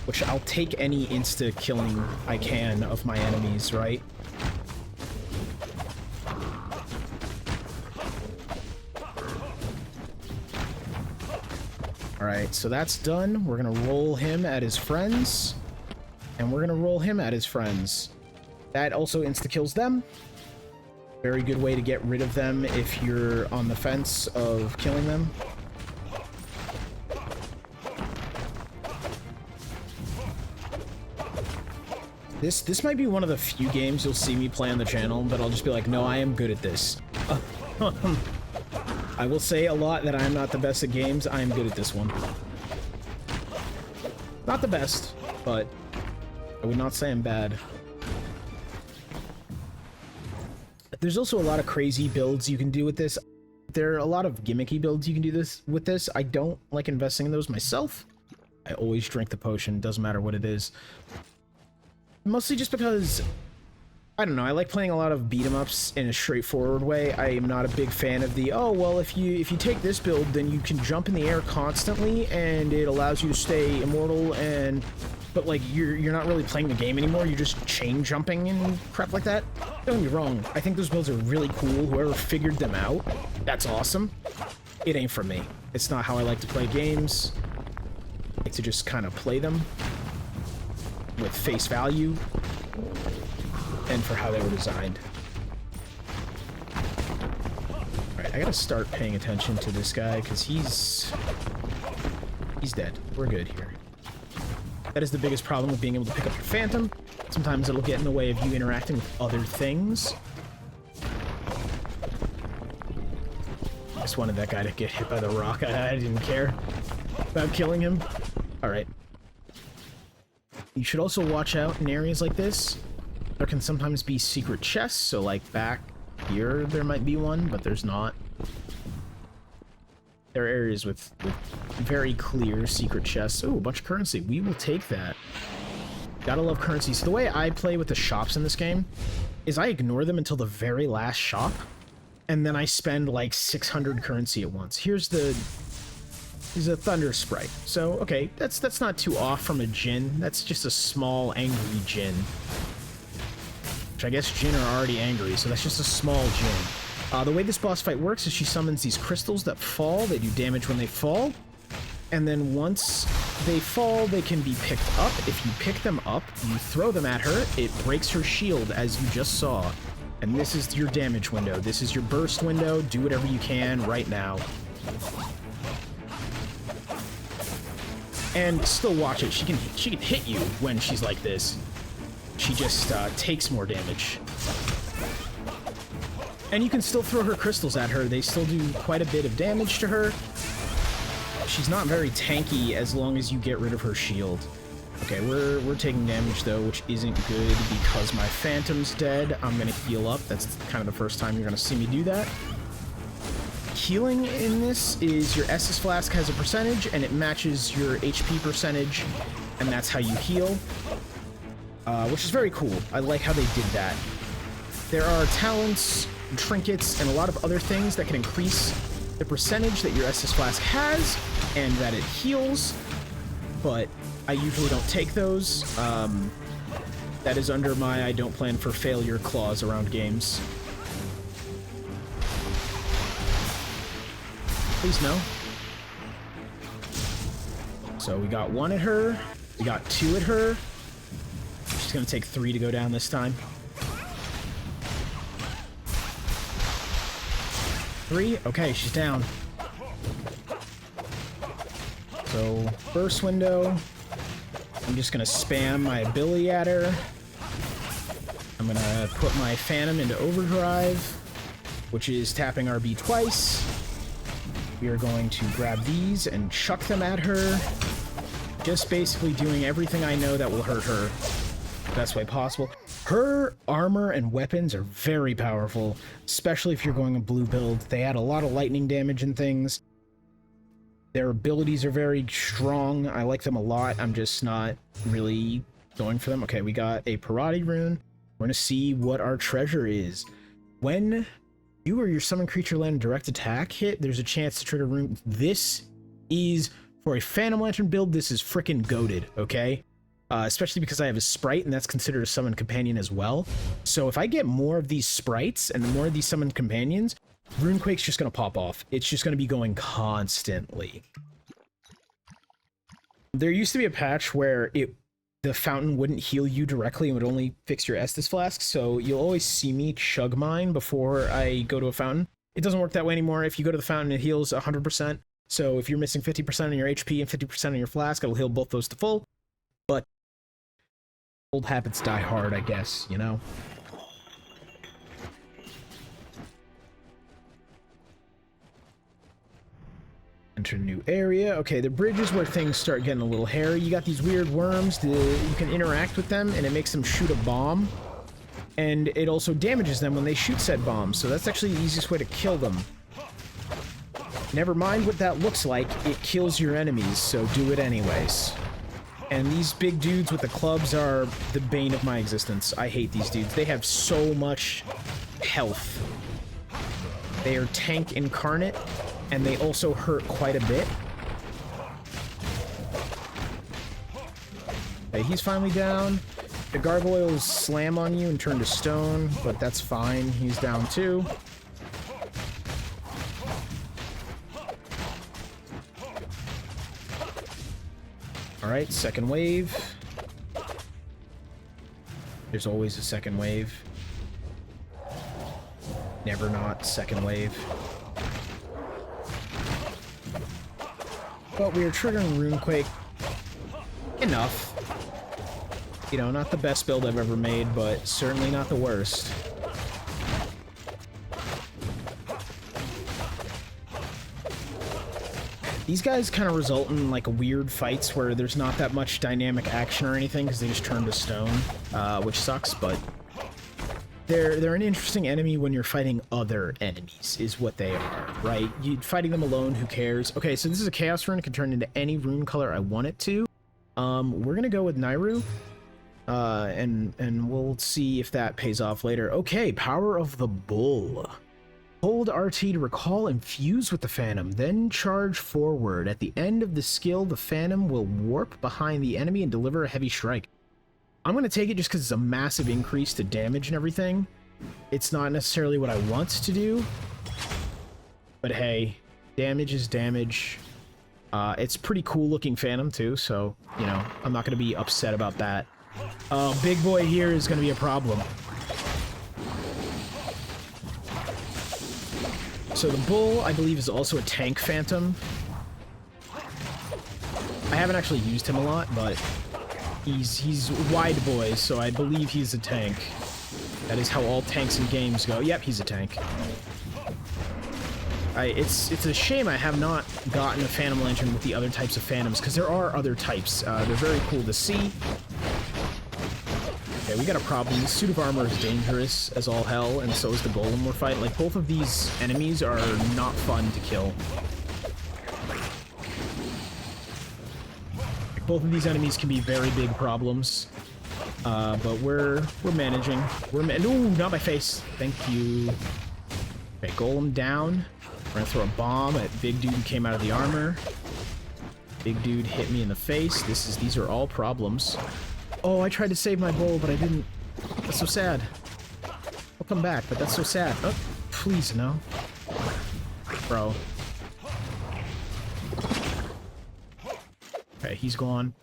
Speaker 1: Which I'll take any insta-killing I can of my enemies, right? Alright, so that's done. We're gonna roll him at his friends. And we're gonna roll him at his friends. That also insta-kills them. Very good way to get rid of them if you're on the fence of killing them. This might be one of the few games you'll see me play on the channel, but I'll just be like, no, I am good at this. I will say a lot that I'm not the best at games. I am good at this one. Not the best, but I would not say I'm bad. There's also a lot of crazy builds you can do with this. There are a lot of gimmicky builds you can do with this. I don't like investing in those myself. I always drink the potion, doesn't matter what it is. Mostly just because, I don't know, I like playing a lot of beat-em-ups in a straightforward way. I am not a big fan of the, oh, well, if you take this build, then you can jump in the air constantly, and it allows you to stay immortal, but, like, you're not really playing the game anymore, you're just chain jumping and crap like that. Don't get me wrong, I think those builds are really cool. Whoever figured them out, that's awesome. It ain't for me. It's not how I like to play games. I like to just kind of play them with face value and for how they were designed. Alright, I gotta start paying attention to this guy because he's dead. We're good here. That is the biggest problem with being able to pick up your phantom. Sometimes it'll get in the way of you interacting with other things. I just wanted that guy to get hit by the rock. I didn't care about killing him. Alright. You should also watch out in areas like this. There can sometimes be secret chests, so like back here there might be one, but there's not. There are areas with very clear secret chests. Oh, a bunch of currency. We will take that. Gotta love currency. So the way I play with the shops in this game is I ignore them until the very last shop, and then I spend like 600 currency at once. Here's a thunder sprite. So, okay, that's not too off from a djinn. That's just a small, angry djinn. Which I guess djinn are already angry, so that's just a small djinn. The way this boss fight works is she summons these crystals that fall. They do damage when they fall. And then once they fall, they can be picked up. If you pick them up, you throw them at her, it breaks her shield, as you just saw. And this is your damage window. This is your burst window. Do whatever you can right now. And still watch it. She can hit you when she's like this. She just takes more damage. And you can still throw her crystals at her. They still do quite a bit of damage to her. She's not very tanky as long as you get rid of her shield. Okay, we're taking damage though, which isn't good because my phantom's dead. I'm gonna heal up. That's kind of the first time you're gonna see me do that. Healing in this is your Estus Flask has a percentage, and it matches your HP percentage, and that's how you heal. Which is very cool. I like how they did that. There are talents, trinkets, and a lot of other things that can increase the percentage that your Estus Flask has, and that it heals, but I usually don't take those. That is under my I don't plan for failure clause around games. Please no. So we got 1 at her, we got 2 at her. She's gonna take 3 to go down this time. 3? Okay, she's down. So, burst window. I'm just gonna spam my ability at her. I'm gonna put my phantom into overdrive, which is tapping RB twice. We are going to grab these and chuck them at her. Just basically doing everything I know that will hurt her the best way possible. Her armor and weapons are very powerful, especially if you're going a blue build. They add a lot of lightning damage and things. Their abilities are very strong. I like them a lot. I'm just not really going for them. Okay, we got a Parati rune. We're gonna see what our treasure is. When you or your summon creature land direct attack hit, there's a chance to trigger rune. This is, for a Phantom Lantern build, this is frickin' goated, okay? Especially because I have a sprite, and that's considered a summon companion as well. So if I get more of these sprites and more of these summoned companions, Runequake's just gonna pop off. It's just gonna be going constantly. There used to be a patch where the fountain wouldn't heal you directly and would only fix your Estus Flask, so you'll always see me chug mine before I go to a fountain. It doesn't work that way anymore. If you go to the fountain, it heals 100%. So if you're missing 50% on your HP and 50% on your flask, it'll heal both those to full. But old habits die hard, I guess, you know? Enter new area. Okay, the bridge is where things start getting a little hairy. You got these weird worms. You can interact with them, and it makes them shoot a bomb. And it also damages them when they shoot said bombs, so that's actually the easiest way to kill them. Never mind what that looks like, it kills your enemies, so do it anyways. And these big dudes with the clubs are the bane of my existence. I hate these dudes. They have so much health. They are tank incarnate, and they also hurt quite a bit. Okay, he's finally down. The gargoyles slam on you and turn to stone, but that's fine. He's down too. Alright, second wave. There's always a second wave. Never not second wave. But we are triggering Runequake enough. You know, not the best build I've ever made, but certainly not the worst. These guys kind of result in, like, weird fights where there's not that much dynamic action or anything, because they just turn to stone, which sucks, but they're an interesting enemy when you're fighting other enemies, is what they are, right? You fighting them alone, who cares? Okay, so this is a Chaos Rune. It can turn into any rune color I want it to. We're gonna go with Nairu, and we'll see if that pays off later. Okay, Power of the Bull. Hold RT to recall and fuse with the Phantom, then charge forward. At the end of the skill, the Phantom will warp behind the enemy and deliver a heavy strike. I'm going to take it just because it's a massive increase to damage and everything. It's not necessarily what I want to do, but hey, damage is damage. It's pretty cool looking Phantom too, so, you know, I'm not going to be upset about that. Big boy here is going to be a problem. So the Bull, I believe, is also a tank Phantom. I haven't actually used him a lot, but he's wide boy, so I believe he's a tank. That is how all tanks in games go. Yep, he's a tank. It's a shame I have not gotten a Phantom Lantern with the other types of Phantoms, because there are other types. They're very cool to see. Okay, we got a problem. The suit of armor is dangerous as all hell, and so is the golem we're fighting. Like, both of these enemies are not fun to kill. Like, both of these enemies can be very big problems. But we're managing. Ooh, not my face. Thank you. Okay, golem down. We're gonna throw a bomb at big dude who came out of the armor. Big dude hit me in the face. These are all problems. Oh, I tried to save my bull, but I didn't. That's so sad. I'll come back, but that's so sad. Oh, please, no. Bro. Okay, he's gone.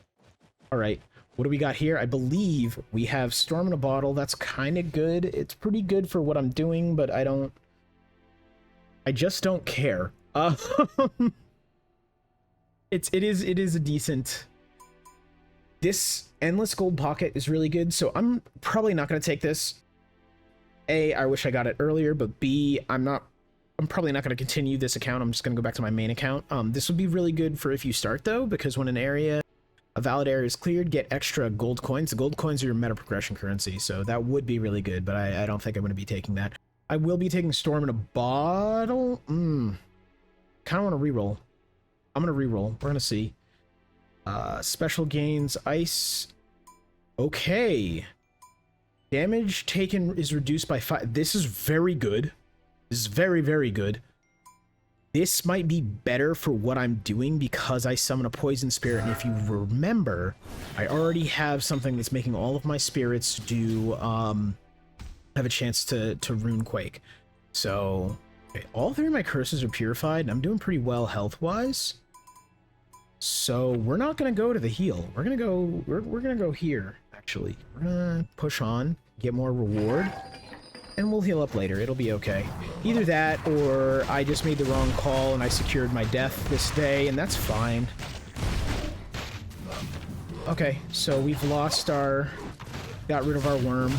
Speaker 1: Alright, what do we got here? I believe we have Storm in a Bottle. That's kind of good. It's pretty good for what I'm doing, but I just don't care. It is a decent... This Endless Gold Pocket is really good, so I'm probably not going to take this. A, I wish I got it earlier, but B, I'm probably not going to continue this account. I'm just going to go back to my main account. This would be really good for if you start, though, because when a valid area is cleared, get extra gold coins. The gold coins are your meta progression currency, so that would be really good, but I don't think I'm going to be taking that. I will be taking Storm in a Bottle. Kind of want to reroll. I'm going to reroll. We're going to see. Special gains, ice. Okay. Damage taken is reduced by 5. This is very good. This is very, very good. This might be better for what I'm doing because I summon a poison spirit, and if you remember, I already have something that's making all of my spirits do, have a chance to Runequake. So, okay, all 3 of my curses are purified, and I'm doing pretty well health-wise. So we're not gonna go to the heal. We're gonna go here, actually. We're gonna push on, get more reward, and we'll heal up later. It'll be okay. Either that, or I just made the wrong call and I secured my death this day, and that's fine. Okay, so we've got rid of our worm.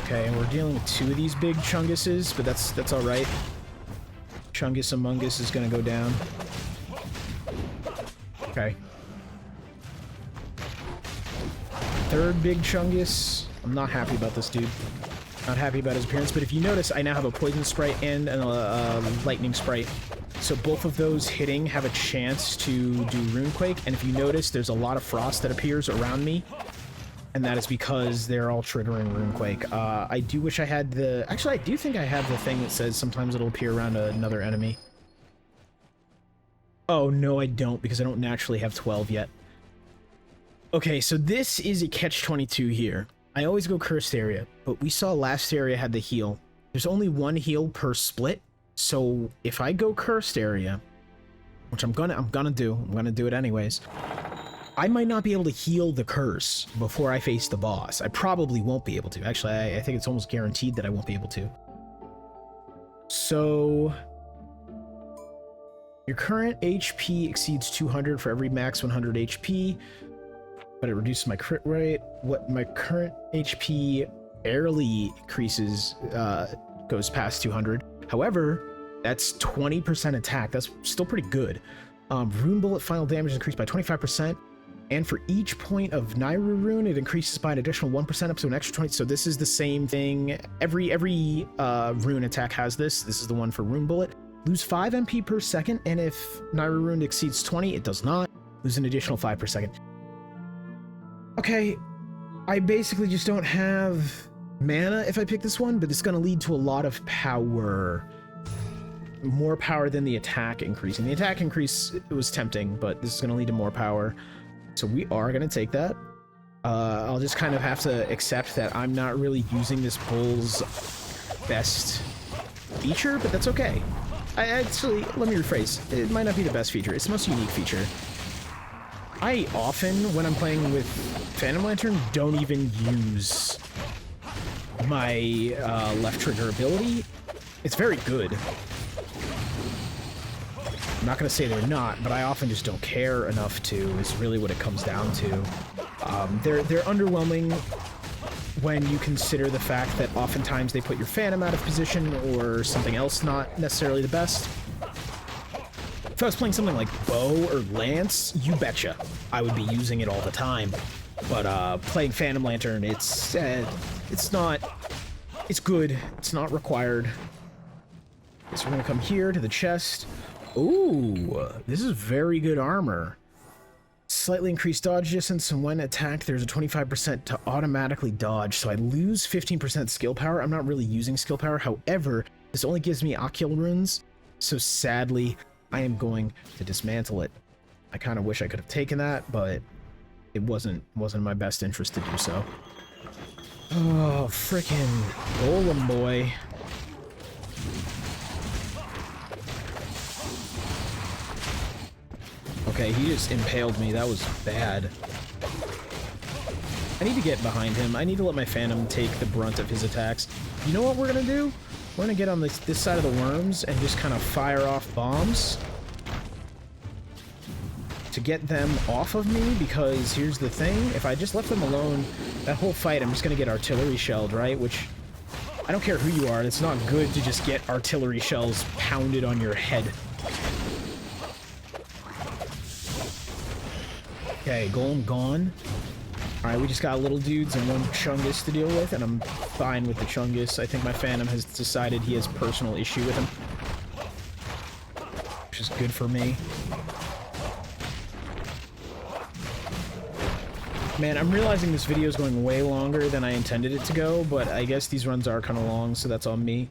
Speaker 1: Okay, and we're dealing with 2 of these big chunguses, but that's alright. Chungus Among Us is gonna go down. Okay. third big Chungus. I'm not happy about this dude. Not happy about his appearance, but if you notice, I now have a poison sprite and a lightning sprite. So both of those hitting have a chance to do Runequake, and if you notice, there's a lot of frost that appears around me, and that is because they're all triggering Runequake. I do wish I had the... Actually, I do think I have the thing that says sometimes it'll appear around another enemy. Oh, no, I don't, because I don't naturally have 12 yet. Okay, so this is a catch-22 here. I always go cursed area, but we saw last area had the heal. There's only one heal per split, so if I go cursed area, which I'm gonna do it anyways, I might not be able to heal the curse before I face the boss. I probably won't be able to. Actually, I think it's almost guaranteed that I won't be able to. So your current HP exceeds 200 for every max 100 HP. But it reduces my crit rate. What my current HP barely increases, goes past 200. However, that's 20% attack. That's still pretty good. Rune Bullet final damage is increased by 25%. And for each point of Nairu Rune, it increases by an additional 1% up to an extra 20. So this is the same thing. Every rune attack has this. This is the one for Rune Bullet. Lose 5 MP per second. And if Nairu Rune exceeds 20, it does not. Lose an additional 5 per second. Okay, I basically just don't have mana if I pick this one, but it's going to lead to a lot of power. More power than the attack increase. And the attack increase, it was tempting, but this is going to lead to more power. So we are going to take that. I'll just kind of have to accept that I'm not really using this bull's best feature, but that's okay. Actually, let me rephrase. It might not be the best feature. It's the most unique feature. I often, when I'm playing with Phantom Lantern, don't even use my left trigger ability. It's very good. I'm not going to say they're not, but I often just don't care enough to, is really what it comes down to. They're underwhelming when you consider the fact that oftentimes they put your Phantom out of position or something else not necessarily the best. If I was playing something like Bow or Lance, you betcha, I would be using it all the time. But playing Phantom Lantern, it's not, it's good, it's not required. Okay, so we're gonna come here to the chest. Ooh, this is very good armor. Slightly increased dodge distance, and when attacked, there's a 25% to automatically dodge, so I lose 15% skill power. I'm not really using skill power, however, this only gives me Akil runes, so sadly, I am going to dismantle it. I kind of wish I could have taken that, but it wasn't in my best interest to do so. Oh, frickin' Golem boy. Okay, he just impaled me. That was bad. I need to get behind him. I need to let my Phantom take the brunt of his attacks. You know what we're gonna do? We're gonna get on this side of the worms and just kind of fire off bombs to get them off of me, because here's the thing. If I just left them alone, that whole fight, I'm just gonna get artillery shelled, right? Which, I don't care who you are, it's not good to just get artillery shells pounded on your head. Okay, Golem gone. Alright, we just got little dudes and one Chungus to deal with, and I'm fine with the Chungus. I think my Phantom has decided he has personal issue with him, which is good for me. Man, I'm realizing this video is going way longer than I intended it to go, but I guess these runs are kind of long, so that's on me.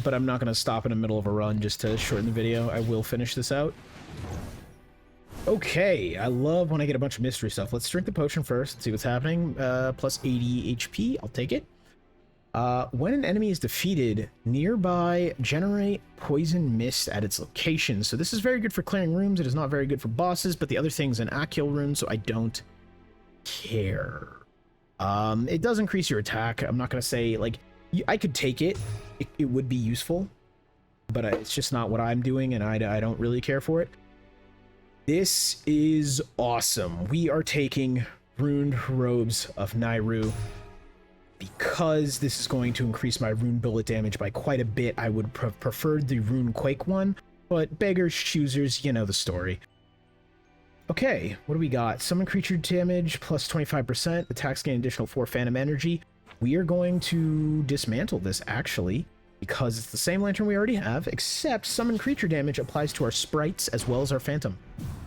Speaker 1: But I'm not going to stop in the middle of a run just to shorten the video. I will finish this out. Okay, I love when I get a bunch of mystery stuff. Let's drink the potion first and see what's happening. Plus 80 HP, I'll take it. When an enemy is defeated, nearby generate poison mist at its location. So this is very good for clearing rooms. It is not very good for bosses, but the other thing's an Akil rune, so I don't care. It does increase your attack. I'm not going to say, like, I could take it. It would be useful, but it's just not what I'm doing, and I don't really care for it. This is awesome. We are taking Runed Robes of Nairu. Because this is going to increase my Rune Bullet damage by quite a bit, I would prefer the Rune Quake one, but beggars, choosers, you know the story. Okay, what do we got? Summon creature damage plus 25%. Attacks gain additional 4 phantom energy. We are going to dismantle this, actually, because it's the same lantern we already have, except summon creature damage applies to our sprites as well as our phantom.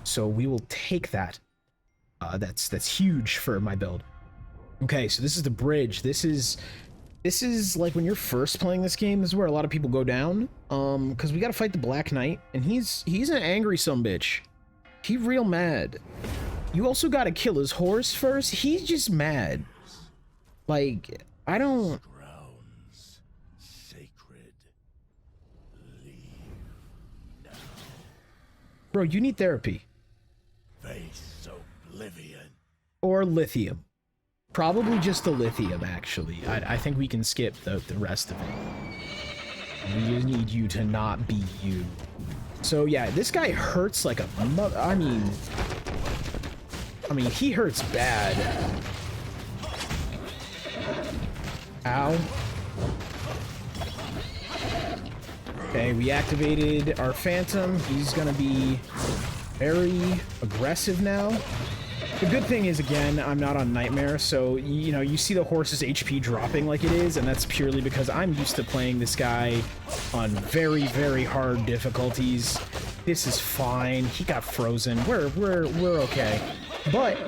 Speaker 1: So we will take that. That's huge for my build. Okay, so this is the bridge. This is like when you're first playing this game, this is where a lot of people go down. Because we gotta fight the Black Knight, and he's an angry sumbitch. He real mad. You also gotta kill his horse first. He's just mad. Like, I don't...
Speaker 2: Grounds sacred. Leave now.
Speaker 1: Bro, you need therapy.
Speaker 2: Face oblivion.
Speaker 1: Or lithium. Probably just the lithium, actually. I think we can skip the rest of it. We just need you to not be you. So yeah, this guy hurts like a mother. I mean, he hurts bad. Ow. Okay, we activated our Phantom. He's gonna be very aggressive now. The good thing is, again, I'm not on Nightmare, so, you know, you see the horse's HP dropping like it is, and that's purely because I'm used to playing this guy on very, very hard difficulties. This is fine. He got frozen. We're okay. But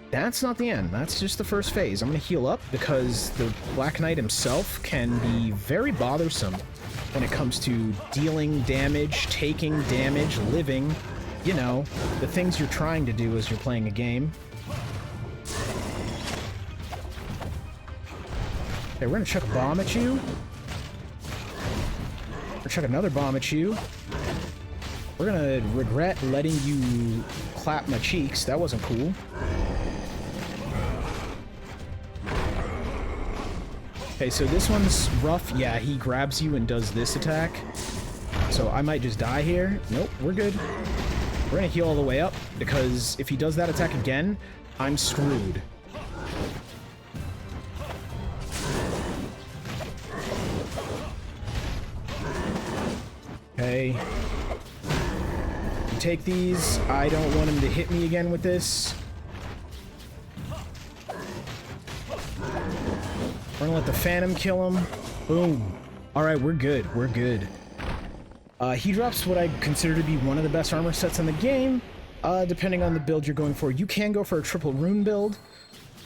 Speaker 1: that's not the end. That's just the first phase. I'm gonna heal up because the Black Knight himself can be very bothersome when it comes to dealing damage, taking damage, living. You know, the things you're trying to do as you're playing a game. Okay, we're gonna chuck a bomb at you. We're gonna chuck another bomb at you. We're gonna regret letting you clap my cheeks. That wasn't cool. Okay, so this one's rough. Yeah, he grabs you and does this attack. So I might just die here. Nope, we're good. We're gonna heal all the way up, because if he does that attack again, I'm screwed. Okay. You take these. I don't want him to hit me again with this. We're gonna let the Phantom kill him. Boom. Alright, we're good. We're good. He drops what I consider to be one of the best armor sets in the game, depending on the build you're going for. You can go for a triple rune build.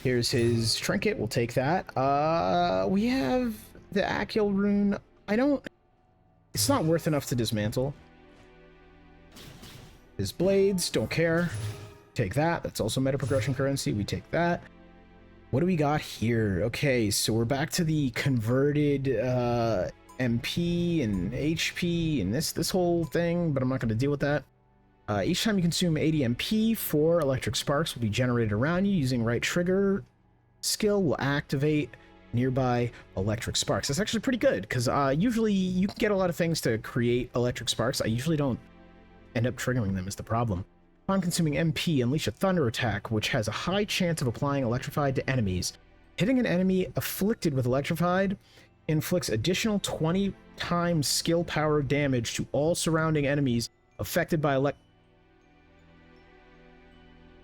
Speaker 1: Here's his trinket. We'll take that. We have the Akil rune. It's not worth enough to dismantle. His blades, don't care. Take that. That's also meta progression currency. We take that. What do we got here? Okay, so we're back to the converted MP and HP and this whole thing, but I'm not going to deal with that. Each time you consume 80 MP, 4 electric sparks will be generated around you. Using right trigger skill will activate nearby electric sparks. That's actually pretty good, because usually you can get a lot of things to create electric sparks. I usually don't end up triggering them, is the problem. Upon consuming MP, unleash a thunder attack, which has a high chance of applying electrified to enemies. Hitting an enemy afflicted with electrified inflicts additional 20 times skill power damage to all surrounding enemies affected by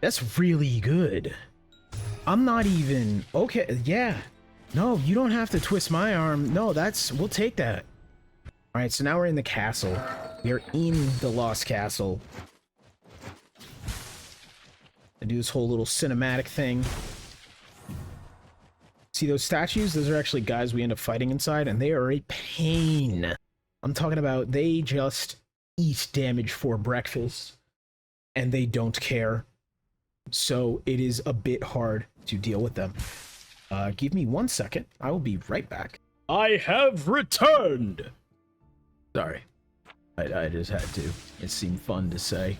Speaker 1: That's really good. I'm not even... Okay, yeah. No, you don't have to twist my arm. No, we'll take that. Alright, so now we're in the castle. We are in the Lost Castle. I do this whole little cinematic thing. See those statues? Those are actually guys we end up fighting inside, and they are a pain. I'm talking about they just eat damage for breakfast, and they don't care. So it is a bit hard to deal with them. Give me 1 second. I will be right back. I have returned! Sorry. I just had to. It seemed fun to say.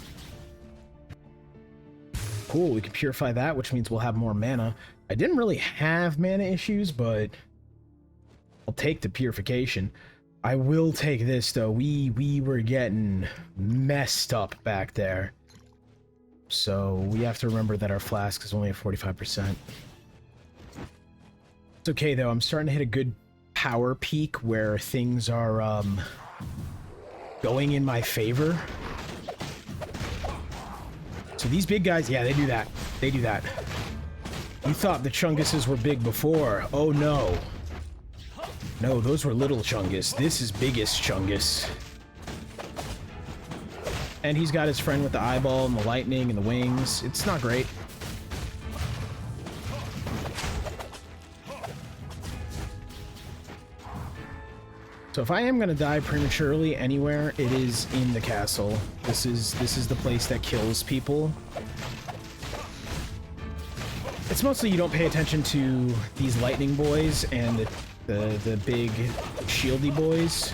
Speaker 1: Cool, we can purify that, which means we'll have more mana. I didn't really have mana issues, but I'll take the purification. I will take this, though. We were getting messed up back there. So we have to remember that our flask is only at 45%. It's okay, though. I'm starting to hit a good power peak where things are going in my favor. So these big guys, yeah, they do that. They do that. You thought the Chunguses were big before. Oh, no. No, those were little Chungus. This is biggest Chungus. And he's got his friend with the eyeball and the lightning and the wings. It's not great. So if I am gonna die prematurely anywhere, it is in the castle. This is the place that kills people. It's mostly you don't pay attention to these lightning boys and the big shieldy boys.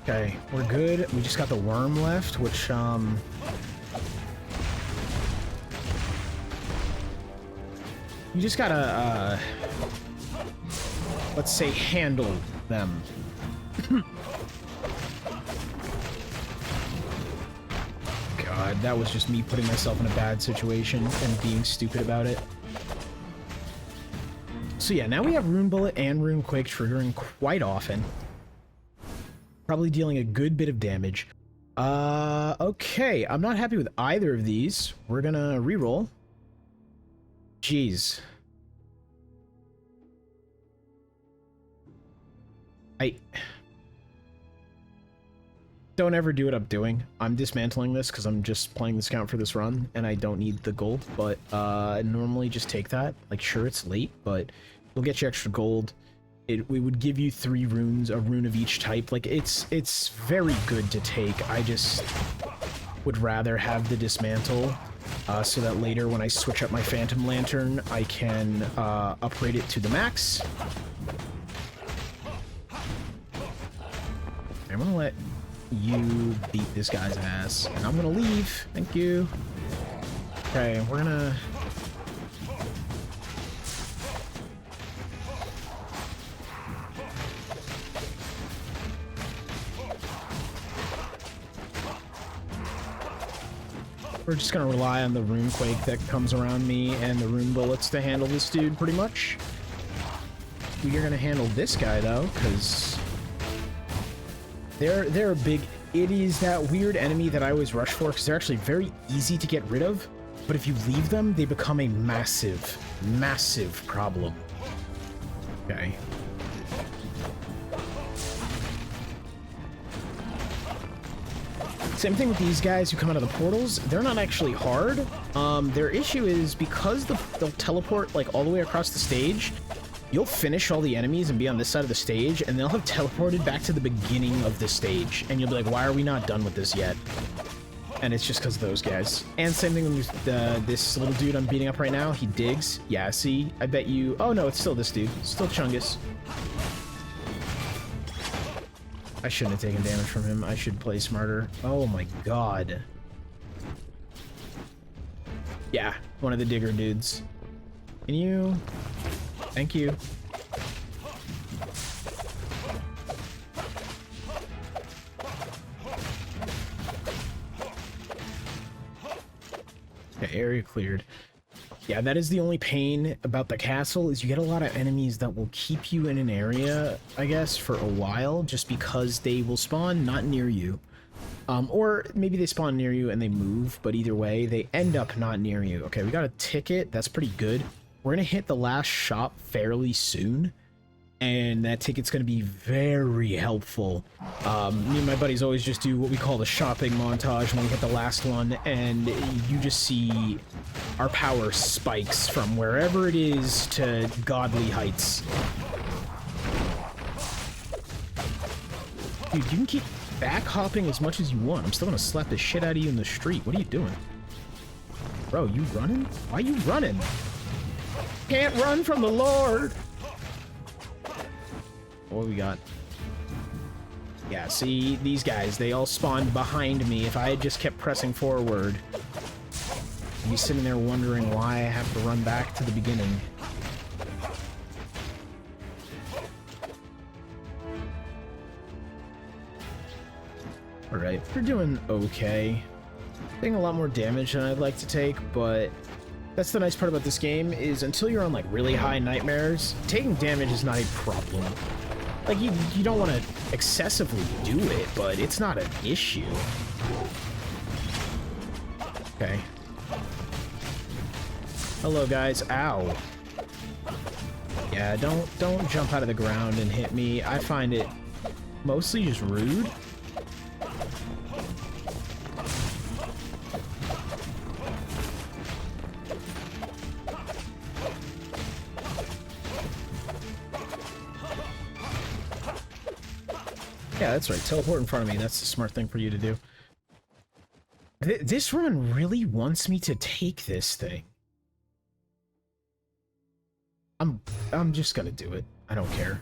Speaker 1: Okay, we're good. We just got the worm left, which you just gotta, let's say, handle them. God, that was just me putting myself in a bad situation and being stupid about it. So yeah, now we have Rune Bullet and Rune Quake triggering quite often. Probably dealing a good bit of damage. Okay, I'm not happy with either of these. We're gonna reroll. Jeez. Don't ever do what I'm doing. I'm dismantling this because I'm just playing this account for this run, and I don't need the gold, but normally just take that. Like, sure, it's late, but it'll get you extra gold. We would give you 3 runes, a rune of each type. Like, it's very good to take. I just would rather have the dismantle, so that later when I switch up my Phantom Lantern, I can upgrade it to the max. I'm gonna let you beat this guy's ass, and I'm gonna leave. Thank you. Okay, we're gonna... We're just gonna rely on the Rune Quake that comes around me and the Rune Bullets to handle this dude, pretty much. We're gonna handle this guy, though, because... They're a big... It is that weird enemy that I always rush for, because they're actually very easy to get rid of, but if you leave them, they become a massive, massive problem. Okay. Same thing with these guys who come out of the portals. They're not actually hard. Their issue is because they'll teleport, like, all the way across the stage, you'll finish all the enemies and be on this side of the stage, and they'll have teleported back to the beginning of the stage, and you'll be like, why are we not done with this yet? And it's just because of those guys. And same thing with this little dude I'm beating up right now. He digs. Yeah, see? I bet you... Oh, no, it's still this dude. Still Chungus. I shouldn't have taken damage from him. I should play smarter. Oh, my God. Yeah, one of the digger dudes. Can you... Thank you. Okay, area cleared. Yeah, that is the only pain about the castle, is you get a lot of enemies that will keep you in an area, I guess, for a while, just because they will spawn not near you. Or maybe they spawn near you and they move, but either way, they end up not near you. Okay, we got a ticket. That's pretty good. We're going to hit the last shop fairly soon, and that ticket's going to be very helpful. Me and my buddies always just do what we call the shopping montage when we hit the last one, and you just see our power spikes from wherever it is to godly heights. Dude, you can keep back hopping as much as you want. I'm still going to slap the shit out of you in the street. What are you doing? Bro, you running? Why are you running? Can't run from the Lord. What we got? Yeah, see, these guys, they all spawned behind me. If I had just kept pressing forward, I'd be sitting there wondering why I have to run back to the beginning. Alright, we're doing okay. Taking a lot more damage than I'd like to take, but that's the nice part about this game, is until you're on, like, really high nightmares, taking damage is not a problem. Like, you don't want to excessively do it, but it's not an issue. Okay. Hello, guys. Ow. Yeah, don't jump out of the ground and hit me. I find it mostly just rude. Yeah, that's right. Teleport in front of me. That's the smart thing for you to do. This run really wants me to take this thing. I'm just gonna do it. I don't care.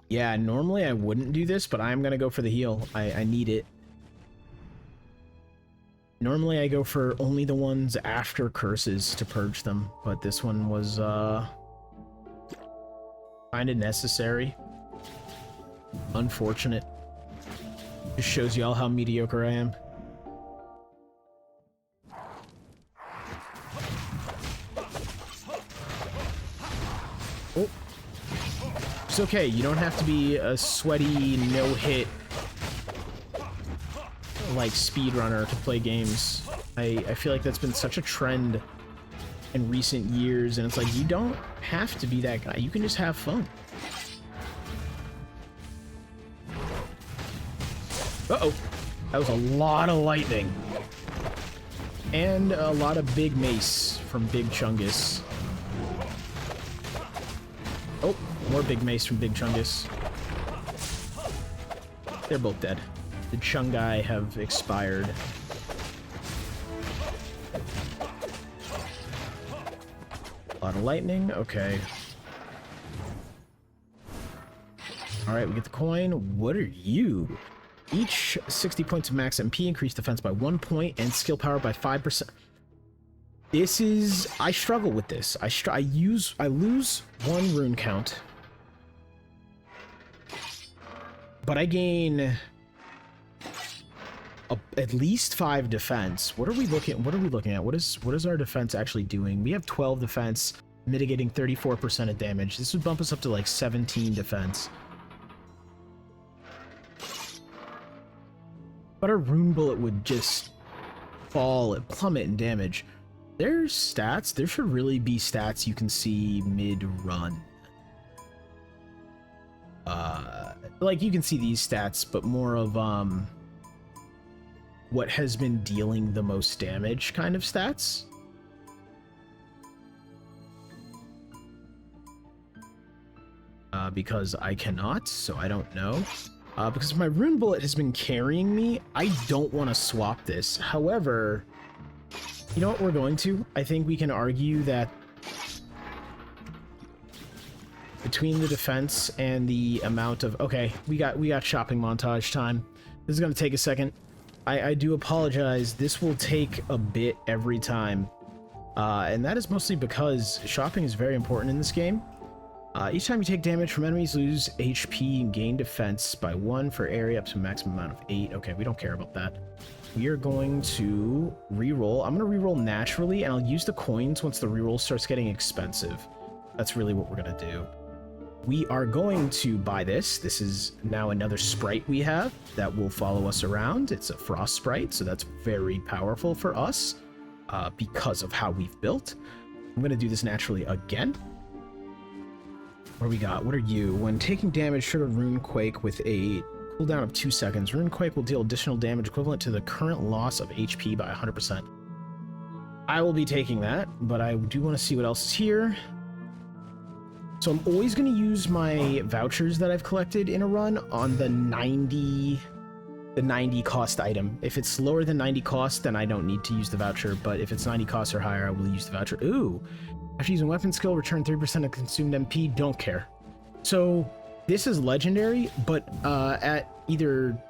Speaker 1: Yeah, normally I wouldn't do this, but I'm gonna go for the heal. I need it. Normally I go for only the ones after curses to purge them, but this one was kind of necessary. Unfortunate. Just shows y'all how mediocre I am. Oh. It's okay, you don't have to be a sweaty, no-hit, like, speedrunner to play games. I feel like that's been such a trend in recent years, and it's like, you don't have to be that guy. You can just have fun. Uh-oh. That was a lot of lightning. And a lot of big mace from Big Chungus. Oh, more big mace from Big Chungus. They're both dead. The Chungai have expired. A lot of lightning. Okay. Alright, we get the coin. What are you? Each 60 points of max MP increase defense by 1 point and skill power by 5%. This is... I struggle with this. I lose 1 rune count. But I gain at least 5 defense. What are we looking at? What is our defense actually doing? We have 12 defense, mitigating 34% of damage. This would bump us up to like 17 defense. But our rune bullet would just fall and plummet in damage. There's stats. There should really be stats you can see mid-run. Like, you can see these stats, but more of, what has been dealing the most damage kind of stats. Because I cannot, so I don't know. Because my rune bullet has been carrying me, I don't want to swap this. However, you know what we're going to? I think we can argue that between the defense and the amount of... Okay, we got shopping montage time. This is going to take a second. I do apologize. This will take a bit every time. And that is mostly because shopping is very important in this game. Each time you take damage from enemies, lose HP and gain defense by 1 for area up to a maximum amount of 8. Okay, we don't care about that. We are going to reroll. I'm going to reroll naturally, and I'll use the coins once the reroll starts getting expensive. That's really what we're going to do. We are going to buy this. This is now another sprite we have that will follow us around. It's a frost sprite, so that's very powerful for us because of how we've built. I'm going to do this naturally again. What do we got? What are you? When taking damage, trigger Runequake with a cooldown of 2 seconds. Runequake will deal additional damage equivalent to the current loss of HP by 100%. I will be taking that, but I do want to see what else is here. So I'm always going to use my vouchers that I've collected in a run on the 90 cost item. If it's lower than 90 cost, then I don't need to use the voucher, but if it's 90 cost or higher, I will use the voucher. Ooh! After using weapon skill, return 3% of consumed MP. Don't care. So this is legendary, but at either...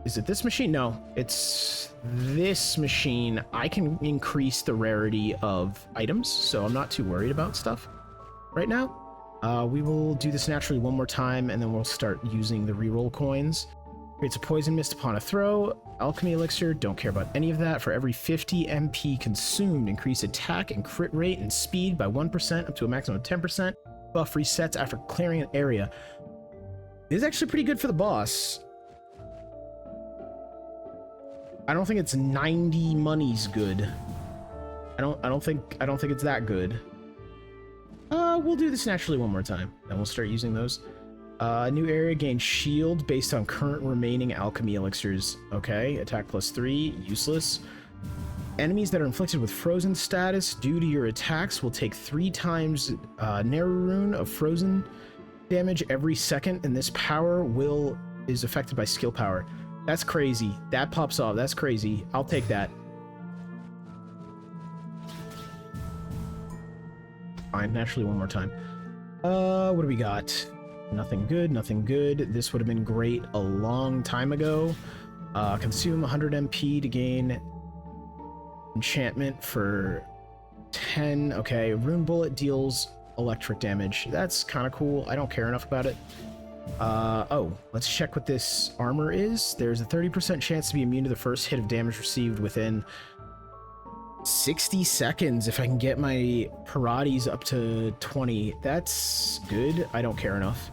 Speaker 1: Is it this machine? No, it's this machine. I can increase the rarity of items, so I'm not too worried about stuff right now. We will do this naturally one more time, and then we'll start using the reroll coins. Creates a poison mist upon a throw. Alchemy elixir, don't care about any of that. For every 50 MP consumed, increase attack and crit rate and speed by 1% up to a maximum of 10%. buff resets after clearing an area. This is actually pretty good for the boss. I don't think it's 90 monies good. I don't think it's that good. We'll do this naturally one more time, then we'll start using those. New area gains shield based on current remaining alchemy elixirs. Okay, attack +3, useless. Enemies that are inflicted with frozen status due to your attacks will take 3 times narrow rune of frozen damage every second, and this power is affected by skill power. That's crazy. That pops off. That's crazy. I'll take that. Fine, naturally one more time. What do we got? Nothing good, nothing good. This would have been great a long time ago. Consume 100 MP to gain enchantment for 10. Okay, rune bullet deals electric damage. That's kind of cool. I don't care enough about it. Oh, let's check what this armor is. There's a 30% chance to be immune to the first hit of damage received within 60 seconds if I can get my Paratis up to 20. That's good. I don't care enough.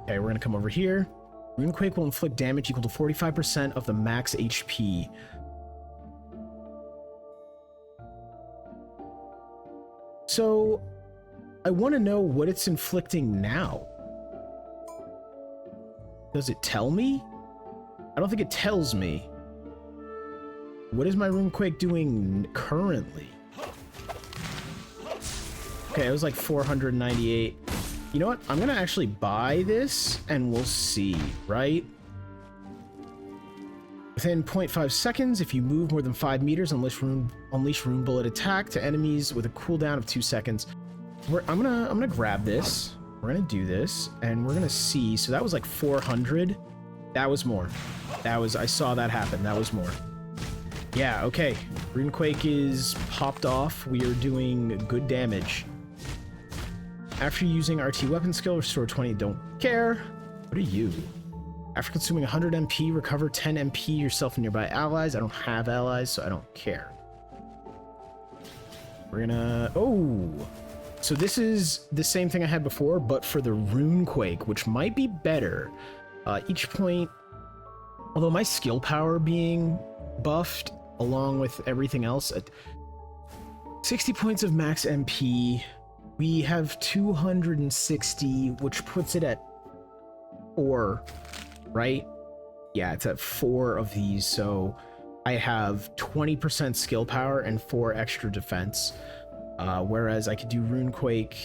Speaker 1: Okay, we're gonna come over here. Runequake will inflict damage equal to 45% of the max HP. So, I want to know what it's inflicting now. Does it tell me? I don't think it tells me. What is my Runequake doing currently? Okay, it was like 498. You know what? I'm gonna actually buy this and we'll see, right? Within 0.5 seconds, if you move more than 5 meters, unleash rune bullet attack to enemies with a cooldown of 2 seconds. I'm gonna grab this. We're gonna do this, and we're gonna see. So that was like 400. That was more. I saw that happen. That was more. Yeah, okay. Runequake is popped off. We are doing good damage. After using RT weapon skill, restore 20. Don't care. What are you? After consuming 100 MP, recover 10 MP yourself and nearby allies. I don't have allies, so I don't care. We're gonna... Oh! So this is the same thing I had before, but for the Runequake, which might be better. Each point... Although my skill power being buffed, along with everything else... 60 points of max MP. We have 260, which puts it at 4, right? Yeah, it's at 4 of these, so I have 20% skill power and 4 extra defense. Whereas I could do Runequake.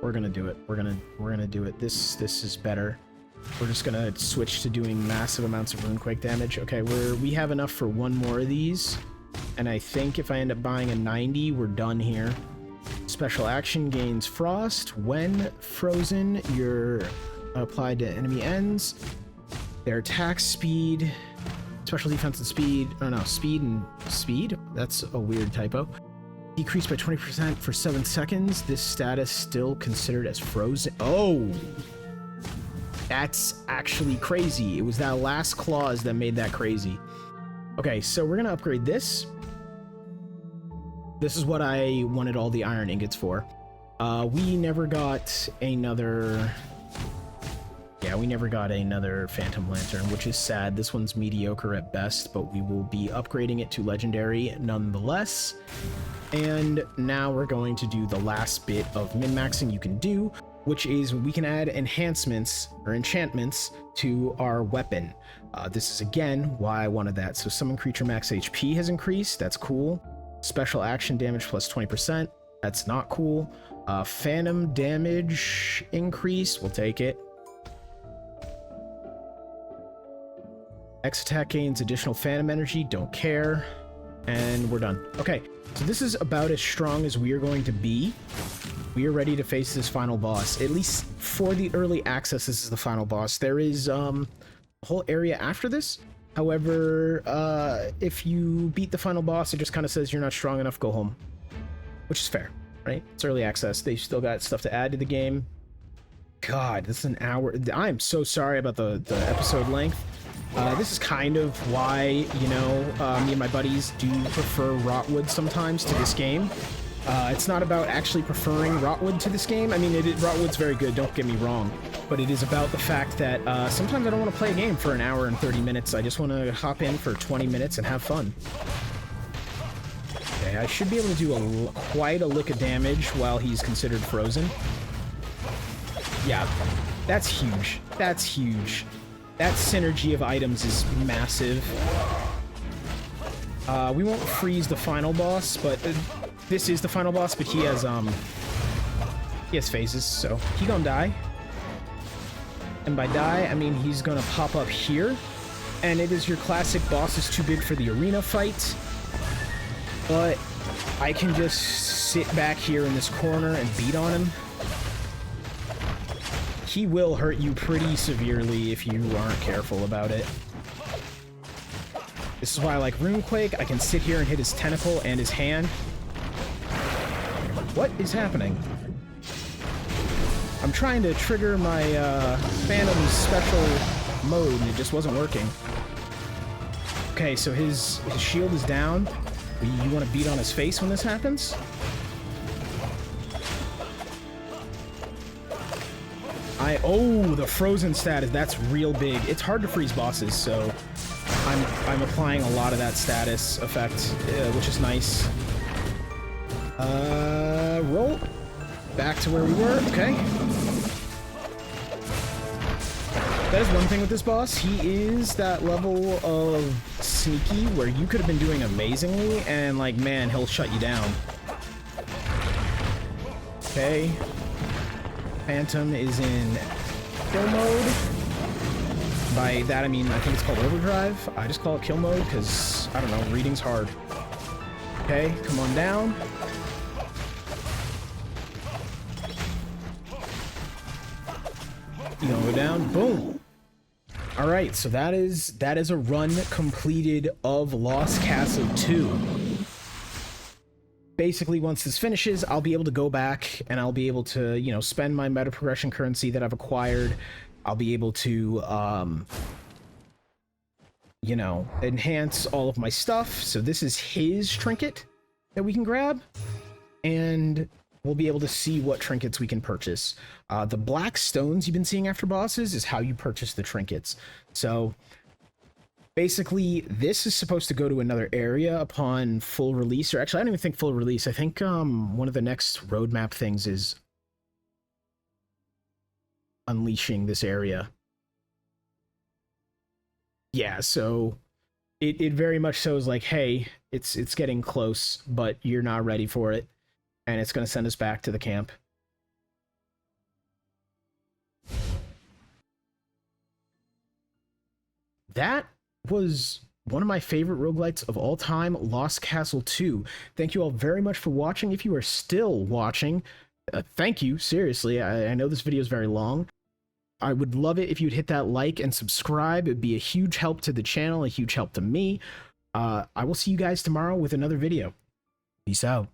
Speaker 1: We're gonna do it. We're gonna do it. This is better. We're just gonna switch to doing massive amounts of Runequake damage. Okay, we have enough for one more of these. And I think if I end up buying a 90, we're done here. Special action gains frost. When frozen, you're applied to enemy ends. Their attack speed, special defense and speed. Oh no, speed and speed? That's a weird typo. Decreased by 20% for 7 seconds. This status still considered as frozen. Oh! That's actually crazy. It was that last clause that made that crazy. Okay, so we're gonna upgrade this. This is what I wanted all the iron ingots for. We never got another... Yeah, we never got another Phantom Lantern, which is sad. This one's mediocre at best, but we will be upgrading it to Legendary nonetheless. And now we're going to do the last bit of min-maxing you can do, which is we can add enhancements or enchantments to our weapon. This is again why I wanted that. So summon creature max HP has increased. That's cool. Special action damage plus 20%. That's not cool. Phantom damage increase. We'll take it. X attack gains additional phantom energy. Don't care. And we're done. Okay, so this is about as strong as we are going to be. We are ready to face this final boss. At least for the early access, this is the final boss. There is a whole area after this. However, if you beat the final boss, it just kind of says you're not strong enough, go home. Which is fair, right? It's early access. They've still got stuff to add to the game. God, this is an hour. I am so sorry about the episode length. This is kind of why, you know, me and my buddies do prefer Rotwood sometimes to this game. It's not about actually preferring Rotwood to this game. I mean, Rotwood's very good, don't get me wrong, but it is about the fact that sometimes I don't want to play a game for an hour and 30 minutes. I just want to hop in for 20 minutes and have fun. Okay, I should be able to do quite a lick of damage while he's considered frozen. Yeah, that's huge. That's huge. That synergy of items is massive. We won't freeze the final boss, but this is the final boss, but he has phases, so he gonna die. And by die, I mean he's gonna pop up here, and it is your classic boss is too big for the arena fight. But I can just sit back here in this corner and beat on him. He will hurt you pretty severely if you aren't careful about it. This is why I like Runequake. I can sit here and hit his tentacle and his hand. What is happening? I'm trying to trigger my Phantom's special mode and it just wasn't working. Okay, so his shield is down. You want to beat on his face when this happens? Oh, the frozen status, that's real big. It's hard to freeze bosses, so I'm applying a lot of that status effect, which is nice. Roll. Back to where we were, okay. That is one thing with this boss. He is that level of sneaky where you could have been doing amazingly, and like, man, he'll shut you down. Okay. Phantom is in kill mode. By that I mean, I think it's called overdrive. I just call it kill mode because, I don't know, reading's hard. Okay, come on down. You gonna go down? Boom! Alright, so that is a run completed of Lost Castle 2. Basically, once this finishes, I'll be able to go back and I'll be able to, you know, spend my meta progression currency that I've acquired. I'll be able to, you know, enhance all of my stuff. So this is his trinket that we can grab, and we'll be able to see what trinkets we can purchase. The black stones you've been seeing after bosses is how you purchase the trinkets. So basically, this is supposed to go to another area upon full release, or actually, I don't even think full release. I think one of the next roadmap things is unleashing this area. Yeah, so it very much shows like, hey, it's getting close, but you're not ready for it, and it's going to send us back to the camp. That was one of my favorite roguelites of all time, Lost Castle 2. Thank you all very much for watching. If you are still watching, thank you, seriously. I know this video is very long. I would love it if you'd hit that like and subscribe. It'd be a huge help to the channel, a huge help to me. I will see you guys tomorrow with another video. Peace out.